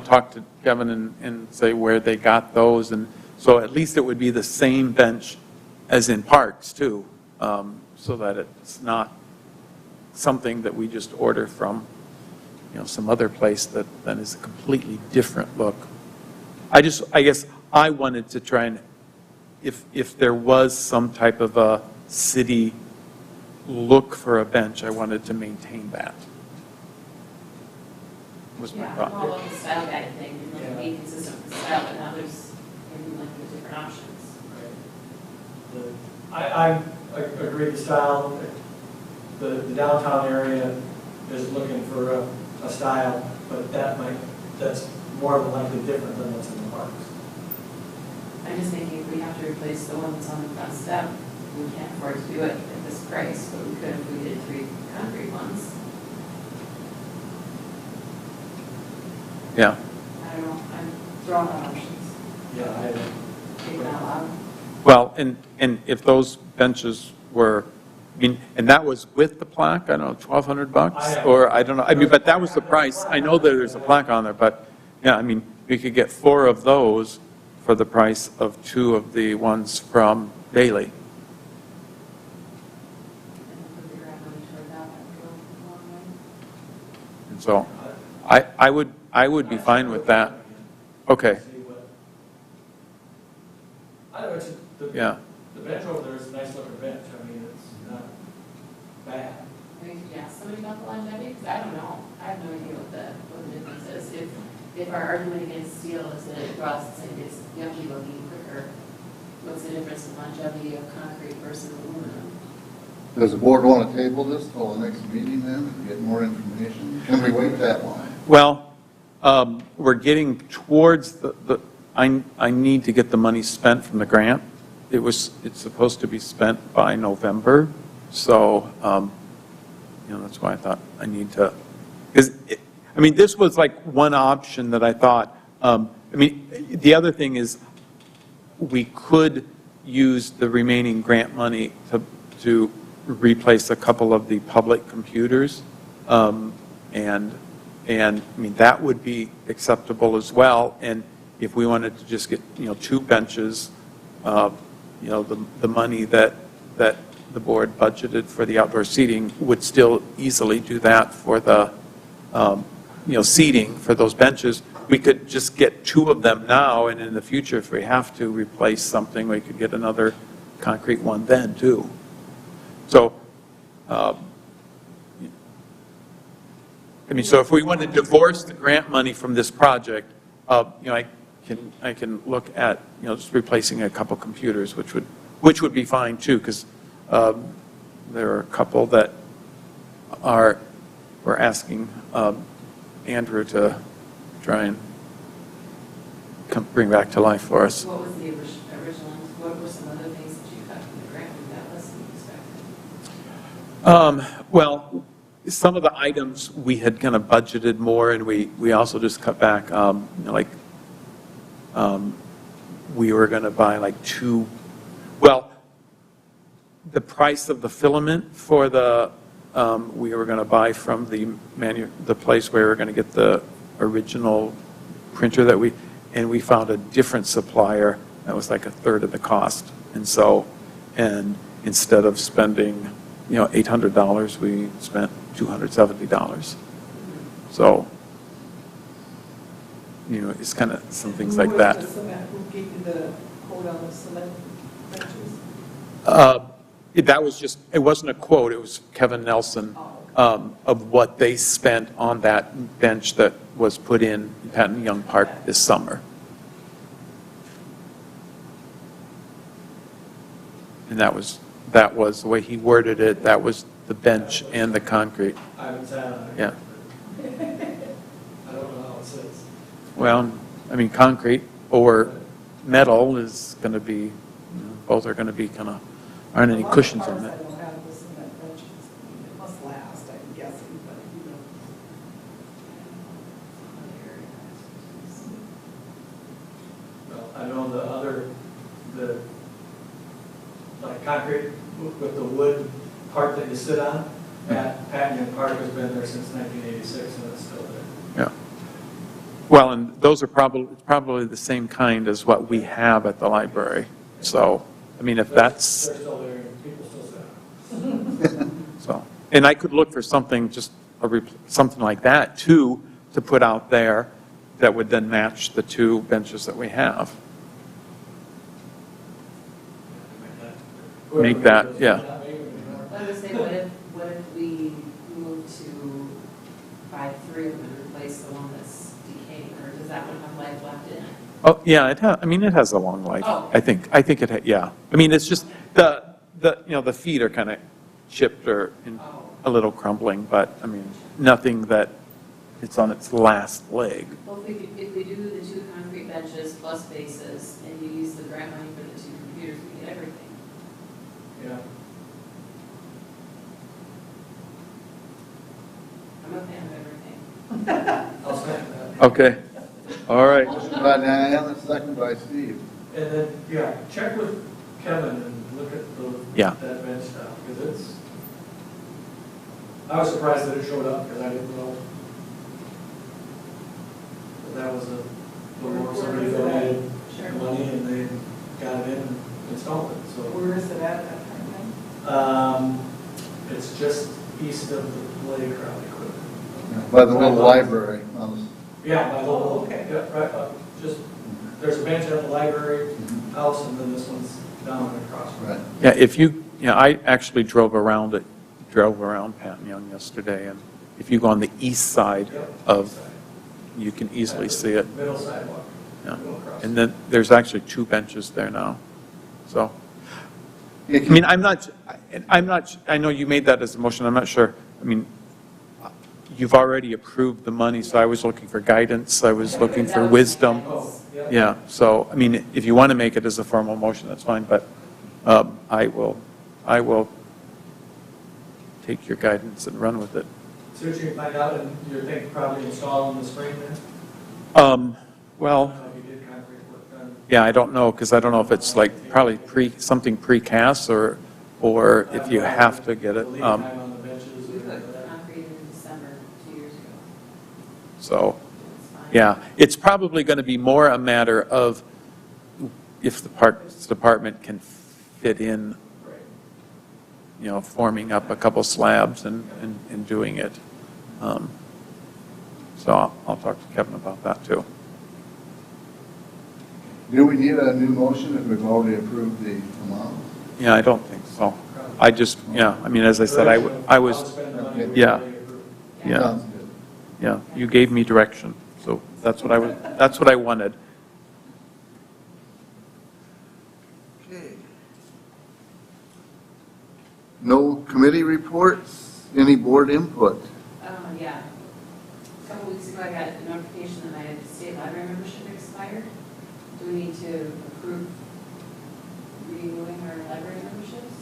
talk to Kevin and say where they got those, and so at least it would be the same bench as in parks too, so that it's not something that we just order from, some other place that then is a completely different look. I guess I wanted to try and, if there was some type of a city look for a bench, I wanted to maintain that. Was my Yeah, thought. I'm all about the style guide thing, and like be consistent with the style, but now there's, like the different options. I agree with the style. The downtown area is looking for a style, but that's more than likely different than what's in the parks. I'm just thinking if we have to replace the one that's on the front step, we can't afford to do it at this price, but we could if we did 3 concrete ones. Yeah. I don't know, I'm throwing out options, Yeah, thinking out loud. Well, and if those benches were, and that was with the plaque, I don't know, $1,200, or I don't know, but that was the price. I know that there's a plaque on there, but yeah, we could get 4 of those for the price of 2 of the ones from Bailey. And put the grant money toward that, that would go a long way. And so I would be fine with that. Okay, yeah. The bench over there is a nice looking bench. It's not bad. I mean, could you ask somebody about the longevity? Because I don't know. I have no idea what the difference is. If our argument against steel is that it draws, it's yucky looking quicker, what's the difference in longevity of concrete versus aluminum? Does the board want to table this till the next meeting then, and get more information? Can we wait that long? Well, we're getting towards I need to get the money spent from the grant. It's supposed to be spent by November, so, that's why I thought I need to, because, this was like one option that I thought, the other thing is we could use the remaining grant money to replace a couple of the public computers, and that would be acceptable as well. And if we wanted to just get, 2 benches, the money that the board budgeted for the outdoor seating would still easily do that for the, seating for those benches. We could just get 2 of them now, and in the future, if we have to replace something, we could get another concrete one then too. So, so if we want to divorce the grant money from this project, I can look at, just replacing a couple computers, which would be fine too, because there are a couple that we're asking Andrew to try and bring back to life for us. What was the original, what were some other things that you cut from the grant that less than you expected? Well, some of the items we had kind of budgeted more, and we also just cut back, we were going to buy like 2, the price of the filament for the, we were going to buy from the place where we were going to get the original printer and we found a different supplier that was like 1/3 of the cost. And instead of spending, $800, we spent $270. So, it's kind of some things like that. Who gave you the quote on the cement benches? It wasn't a quote, it was Kevin Nelson, of what they spent on that bench that was put in Patton Young Park this summer. And that was the way he worded it, that was the bench and the concrete. I haven't sat on it. Yeah. I don't know how it sits. Well, I mean, concrete or metal is going to be, both are going to be kind of, aren't any cushions on I it. don't have the cement benches. It must last, I'm guessing, but who knows? Well, I know like concrete with the wood part that you sit on, Patton Park has been there since 1986 and it's still there. Yeah. Well, and those are probably the same kind as what we have at the library. So, I mean, if that's, They're still there and people still sit on them. so, and I could look for something, just something like that too, to put out there that would then match the two benches that we have. Make that, yeah. I would say, what if we move to buy 3 of them and replace the one that's decaying, or does that one have life left in it? Oh, yeah, it has a long life. Oh. I think yeah. I mean, it's just the feet are kind of chipped or a little crumbling, but I mean, nothing that it's on its last leg. Well, if we do the 2 concrete benches plus bases, and you use the grant money for the 2 computers, we get everything. Yeah. I'm a fan of everything. I'll second that. Okay, all right. Motion by Diane, second by Steve. And then, yeah, check with Kevin and look at Yeah. that bench stuff, because I was surprised that it showed up, because I didn't know that was a little more somebody donated money and they got it in and installed it, so. Where is it at that time? It's just east of the playground equipment. By the little library. Yeah, by the Oh, whole, okay. yeah, right, just, there's a bench at the library house, and then this one's down and across. Right. Yeah, I actually drove around Patton Young yesterday, and if you go on the east side Yep. of, you can easily see it. Middle sidewalk. Yeah. Go across. And then there's actually 2 benches there now. So, Yeah, I mean, I'm not, I know you made that as a motion, I'm not sure, I mean, you've already approved the money, so I was looking for guidance, I was looking for wisdom. Oh, yeah. Yeah, so, I mean, if you want to make it as a formal motion, that's fine, but I will take your guidance and run with it. See what you can find out, and you're thinking probably install in the spring then? Well, I don't know if you did concrete work done. yeah, I don't know, because I don't know if it's like probably something precast or if you have to get it. The lead time on the benches We or put that. concrete in December 2 years ago. So, It's fine. yeah, it's probably going to be more a matter of if the Parks Department can fit in, Right. forming up a couple slabs and doing it. So I'll talk to Kevin about that too. Do we need a new motion if we've already approved the amount? Yeah, I don't think so. I just, I mean, as I said, I was, I'll spend the money Yeah. we approved. yeah, Sounds good. yeah, you gave me direction, so that's what I wanted. Okay. No committee reports, any board input? Yeah. A couple weeks ago, I got a notification that my state library membership expired. Do we need to approve renewing our library memberships?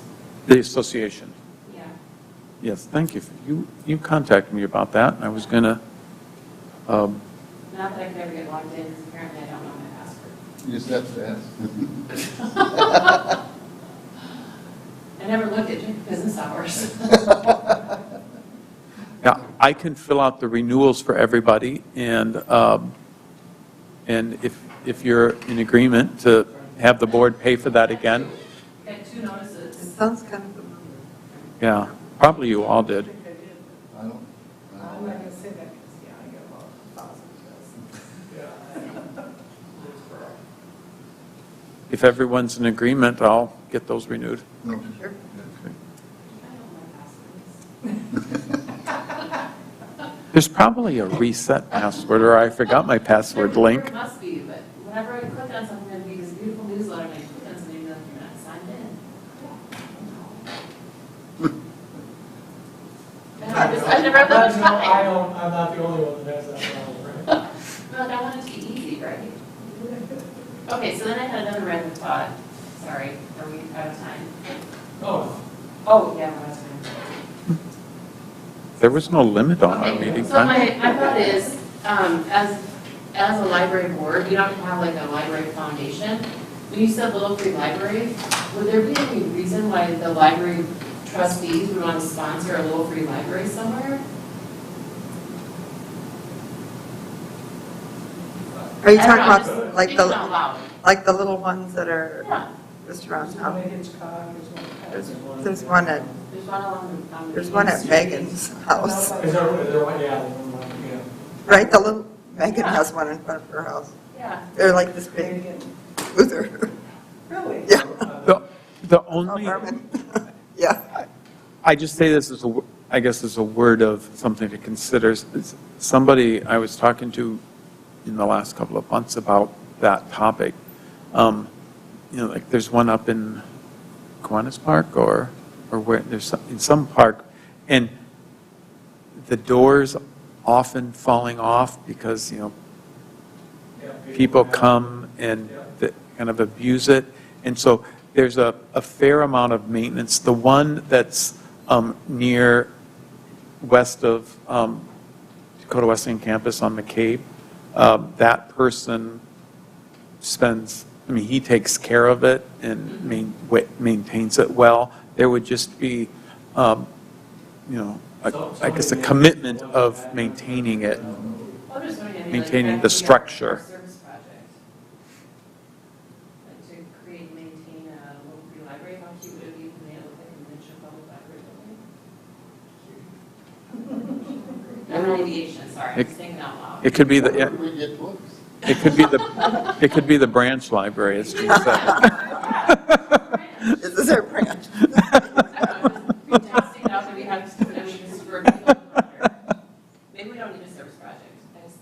The association, Yeah. yes, thank you. You contacted me about that, and I was going to, Not that I could ever get logged in, because apparently I don't know my password. You just have to ask. I never looked at business hours. yeah, I can fill out the renewals for everybody, and if you're in agreement to have the board pay for that again, Got 2 notices. Sounds kind of familiar. yeah, probably you all I did. think I did. I don't. I'm not gonna say that, because, yeah, I get about 1,000 bills. If everyone's in agreement, I'll get those renewed. No. Sure. I don't know my passwords. There's probably a reset password, or I forgot my password There link. must be, but whenever I click on something, there'd be this beautiful newsletter, and I click on something, and you're not signed in. I never have that much time. I'm not the only one that has that problem, right? Well, I want it to be easy, right? Okay, so then I had another random thought. Sorry, are we out of time? Oh, Oh, yeah, we're out of time. There was no limit on our Okay, meeting so time. my thought is, as a library board, we don't have like a library foundation. When you said Little Free Library, would there be any reason why the library trustees would want to sponsor a Little Free Library somewhere? Are you I don't talking know, about just like thinking out loud. the little ones that are Yeah, just around There's one town? at Hitchcock, there's one at There's one at, there's one along the. there's one at Megan's house, is there one, yeah, there's one, yeah. right? The little, Megan has one in front of her house. Yeah. They're like this big, Megan. Luther. Really? Yeah. The Oh, only, Herman. Yeah. I just say this as I guess as a word of something to consider. Somebody I was talking to in the last couple of months about that topic, like there's one up in Kiwanis Park or where there's in some park, and the doors often falling off because, Yeah, people have- come and kind of abuse it. And so there's a fair amount of maintenance. The one that's near west of Dakota Wesleyan campus on McCabe, that person spends, he takes care of it and maintains it well. There would just be, I guess a commitment of maintaining it. I'm just wondering, I mean, Maintaining like, the that could be a structure. Service project. Like to create, maintain a Little Free Library, how cute would it be if they had like a miniature public library building? I'm an aviation, sorry, I'm It- just thinking out loud. It could be the, Where do we get books? it could be the branch library, as Gene said. This is our branch. I don't know, just testing it out, maybe have some, I mean, just for people. Maybe we don't need a service project, I just,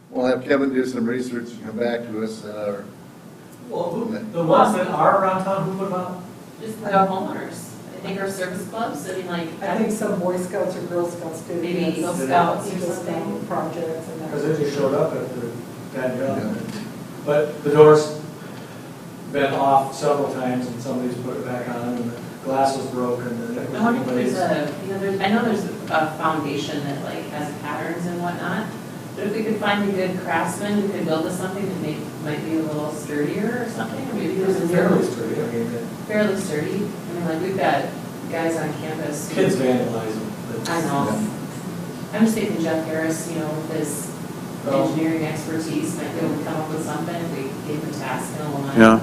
We'll have Kevin do some research and come back to us at our, Well, the ones that are around town, who put them out? just the homeowners. I think our service clubs, I mean, like. I think some Boy Scouts or Girl Scouts do. Maybe this. Eagle Scouts or Eagle something. Scout projects and that. Because it just showed up after that Yeah. job. But the door's been off several times and somebody's put it back on and the glass was broken and it was. I wonder if there's I know there's a foundation that like has patterns and whatnot, but if we could find a good craftsman who could build us something that might be a little sturdier or something, or maybe there's a Fairly sturdy, I mean, fairly sturdy. I mean, like we've got guys on campus. the kids vandalize them. but- I know. I'm just thinking Jeff Harris, with his Oh. engineering expertise, might be able to come up with something if we gave him a task and a little money. Yeah.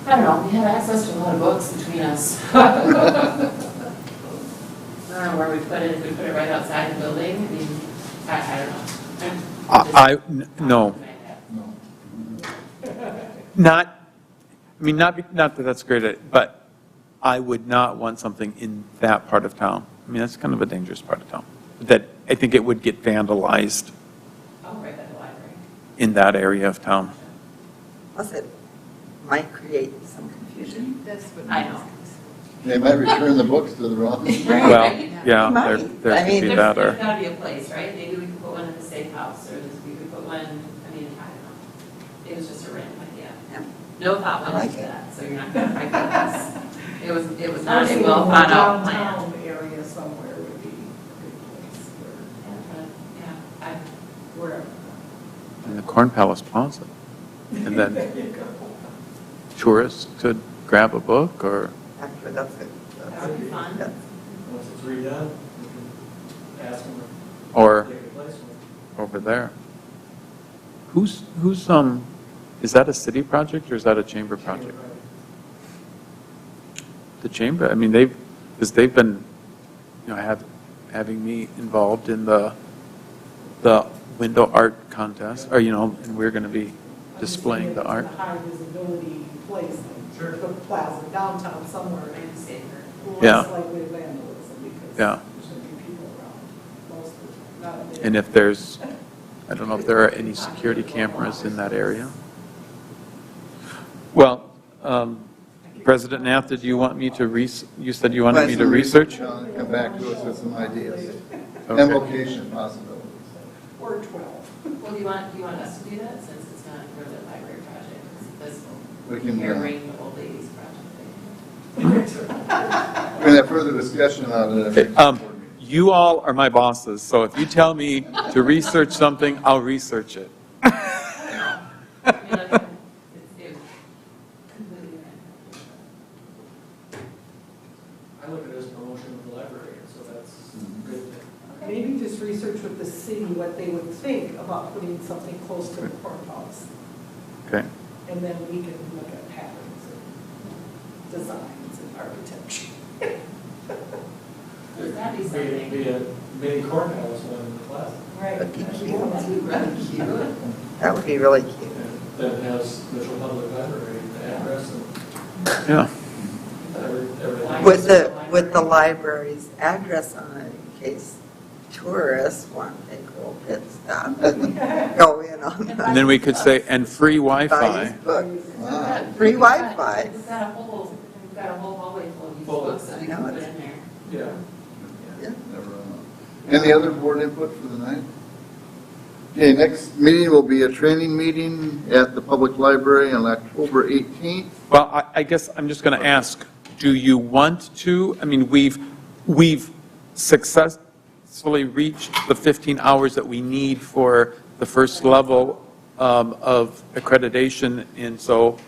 I don't know, we have access to a lot of books between us. I don't know where we put it, if we put it right outside the building, I mean, I don't know. No, not that that's great, but I would not want something in that part of town. I mean, that's kind of a dangerous part of town, that I think it would get vandalized Oh, right by the library. in that area of town. Plus it might create some confusion. I know. they might return the books to the wrong. Well, yeah, Might. there I could mean, be There's that, there's or, gotta be a place, right? Maybe we could put one in the safe house, or we could put one, I mean, I don't know. It was just a random idea. Yeah. No thought went I like into it. that, so you're not gonna fight this. It was not a well thought out plan. Downtown area somewhere would be a good place Yeah, wherever. in the Corn Palace Plaza. And then There you go. tourists could grab a book, or, After that's it. That would be fun. That's- Once it's redone, we can ask them or to take a place. over there. Who's, is that a city project or is that a chamber project? The chamber, I mean, because they've been, having me involved in the window art contest, or, and we're going to be displaying the art. It's a high visibility place, like Sure. the plaza downtown somewhere. Maybe safer. Yeah. Less likely to vandalism because Yeah. there's going to be people around most of the time. Not a And if there's, I don't know if there are any security cameras in that area. Well, I President Nath, did you want me to you said you wanted me to research? Come back to us with some ideas. Okay. And location possibilities. Or 12. Well, do you want us to do that since it's not for the library project? This We will can, bring the old ladies project. We're going to have further discussion on it. Okay, you all are my bosses, so if you tell me to research something, I'll research it. I mean, like, it's completely I look at it as promotion of the library, so that's a good thing. Maybe just research with the city what they would think about putting something close to the courthouse. Okay. And then we can look at patterns and designs and architecture. That'd be something. Be a mini courthouse one in the plaza. Right. That'd be cute. That'd be really cute. That would be really cute. That has Mitchell Public Library, the address and Yeah. everything. With the library's address on it in case tourists want to take a little pit stop and go in on And the then we could say, and free buy Wi-Fi. these books. Wow. Free Wi-Fi. We've got a whole hallway full of these Full of- books that we I know can put it. in there. Yeah. Yeah. Never know. Any other board input for the night? Okay, next meeting will be a training meeting at the public library on October 18th. Well, I guess I'm just going to ask, do you want to, I mean, we've successfully reached the 15 hours that we need for the first level of accreditation, and so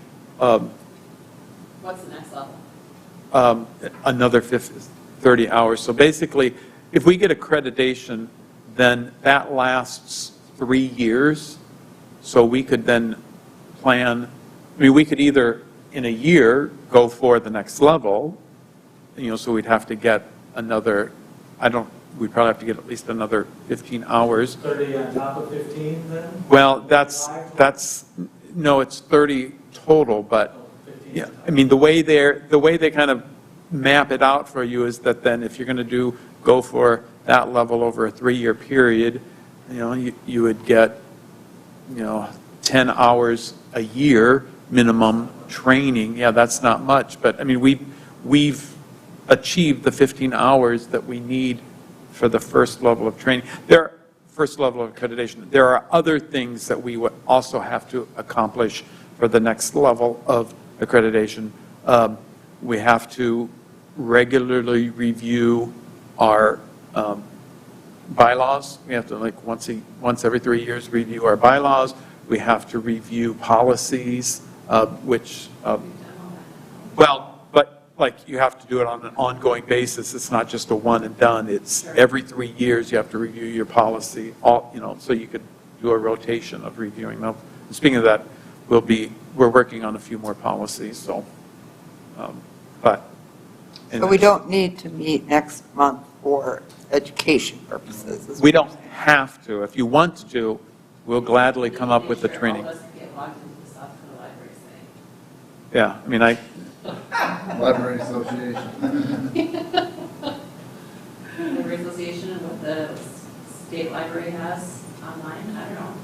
What's the next level? another 30 hours. So basically, if we get accreditation, then that lasts 3 years. So we could then plan, I mean, we could either in a year go for the next level, so we'd have to get another, we'd probably have to get at least another 15 hours. 30 on top of 15 then? Well, no, it's 30 total, but Oh, 15 yeah, I mean, the way they kind of map it out for you is that then if you're going to go for that level over a 3-year period, you would get, 10 hours a year minimum training. Yeah, that's not much, but I mean, we've achieved the 15 hours that we need for the first level of training. First level of accreditation. There are other things that we would also have to accomplish for the next level of accreditation. We have to regularly review our bylaws. We have to, like, once every 3 years, review our bylaws. We have to review policies, which, well, but like, you have to do it on an ongoing basis. It's not just a one and done. It's every 3 years you have to review your policy, so you could do a rotation of reviewing them. And speaking of that, we're working on a few more policies, so, but. So we don't need to meet next month for education purposes. We don't have to. If you want to, we'll gladly come up with the training. All of us get logged into the stuff for the library site. Yeah, I mean, Library Association. Library Association and what the state library has online, I don't know.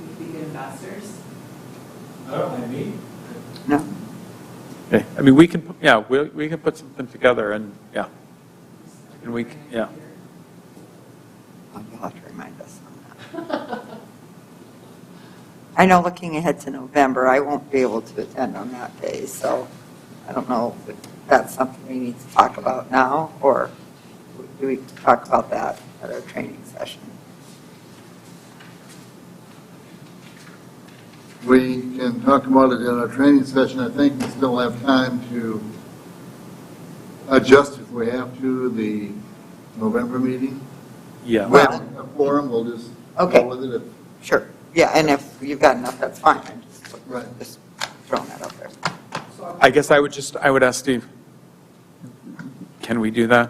We could be good ambassadors. I don't mind me. No. okay. I mean, we can put something together, and, yeah. And yeah. Oh, you'll have to remind us on that. I know looking ahead to November, I won't be able to attend on that day, so I don't know if that's something we need to talk about now, or do we talk about that at our training session? We can talk about it in our training session. I think we still have time to adjust if we have to the November meeting. Yeah. We have a forum, we'll just Okay. go with it. Sure. Yeah, and if you've got enough, that's fine. I'm Right. just throwing that out there. I guess I would ask Steve, can we do that?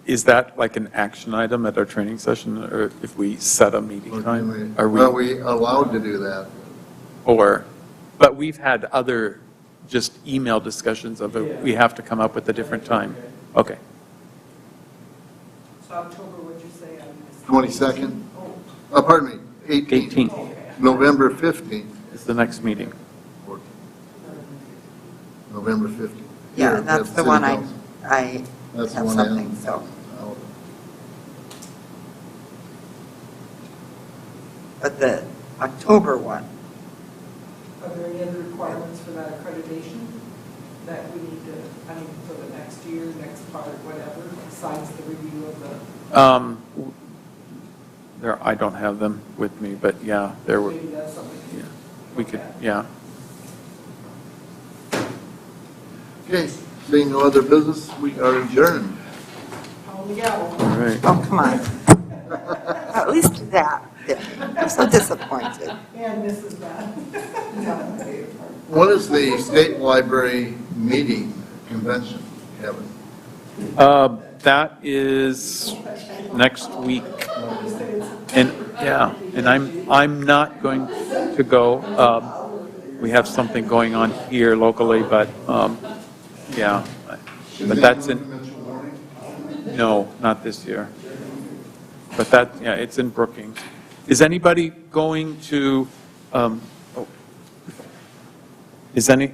Is that like an action item at our training session, or if we set a meeting time? Are Are we allowed to do that? But we've had other just email discussions of it. We have to come up with a different time. Okay. So October, what'd you say? 22nd? Oh, Pardon me, 18th. 18th okay. November 15th. is the next meeting. November 15th. Yeah, Here and that's at the City one Council. I That's the have one something, in- so. But the October one, Are there any other requirements for that accreditation that we need to, I mean, for the next year, next part, whatever, besides the review of the, There, I don't have them with me, but yeah, there were, maybe that's something? yeah, we could, yeah. Okay, seeing no other business, we are adjourned. Oh, the gavel. All right. oh, come on. At least that, I'm so disappointed. And this is bad. When is the state library meeting convention, Kevin? That is next week. And, yeah, and I'm not going to go. We have something going on here locally, but, yeah. But that's in, no, not this year. But that, yeah, it's in Brookings. Is anybody going to, is any,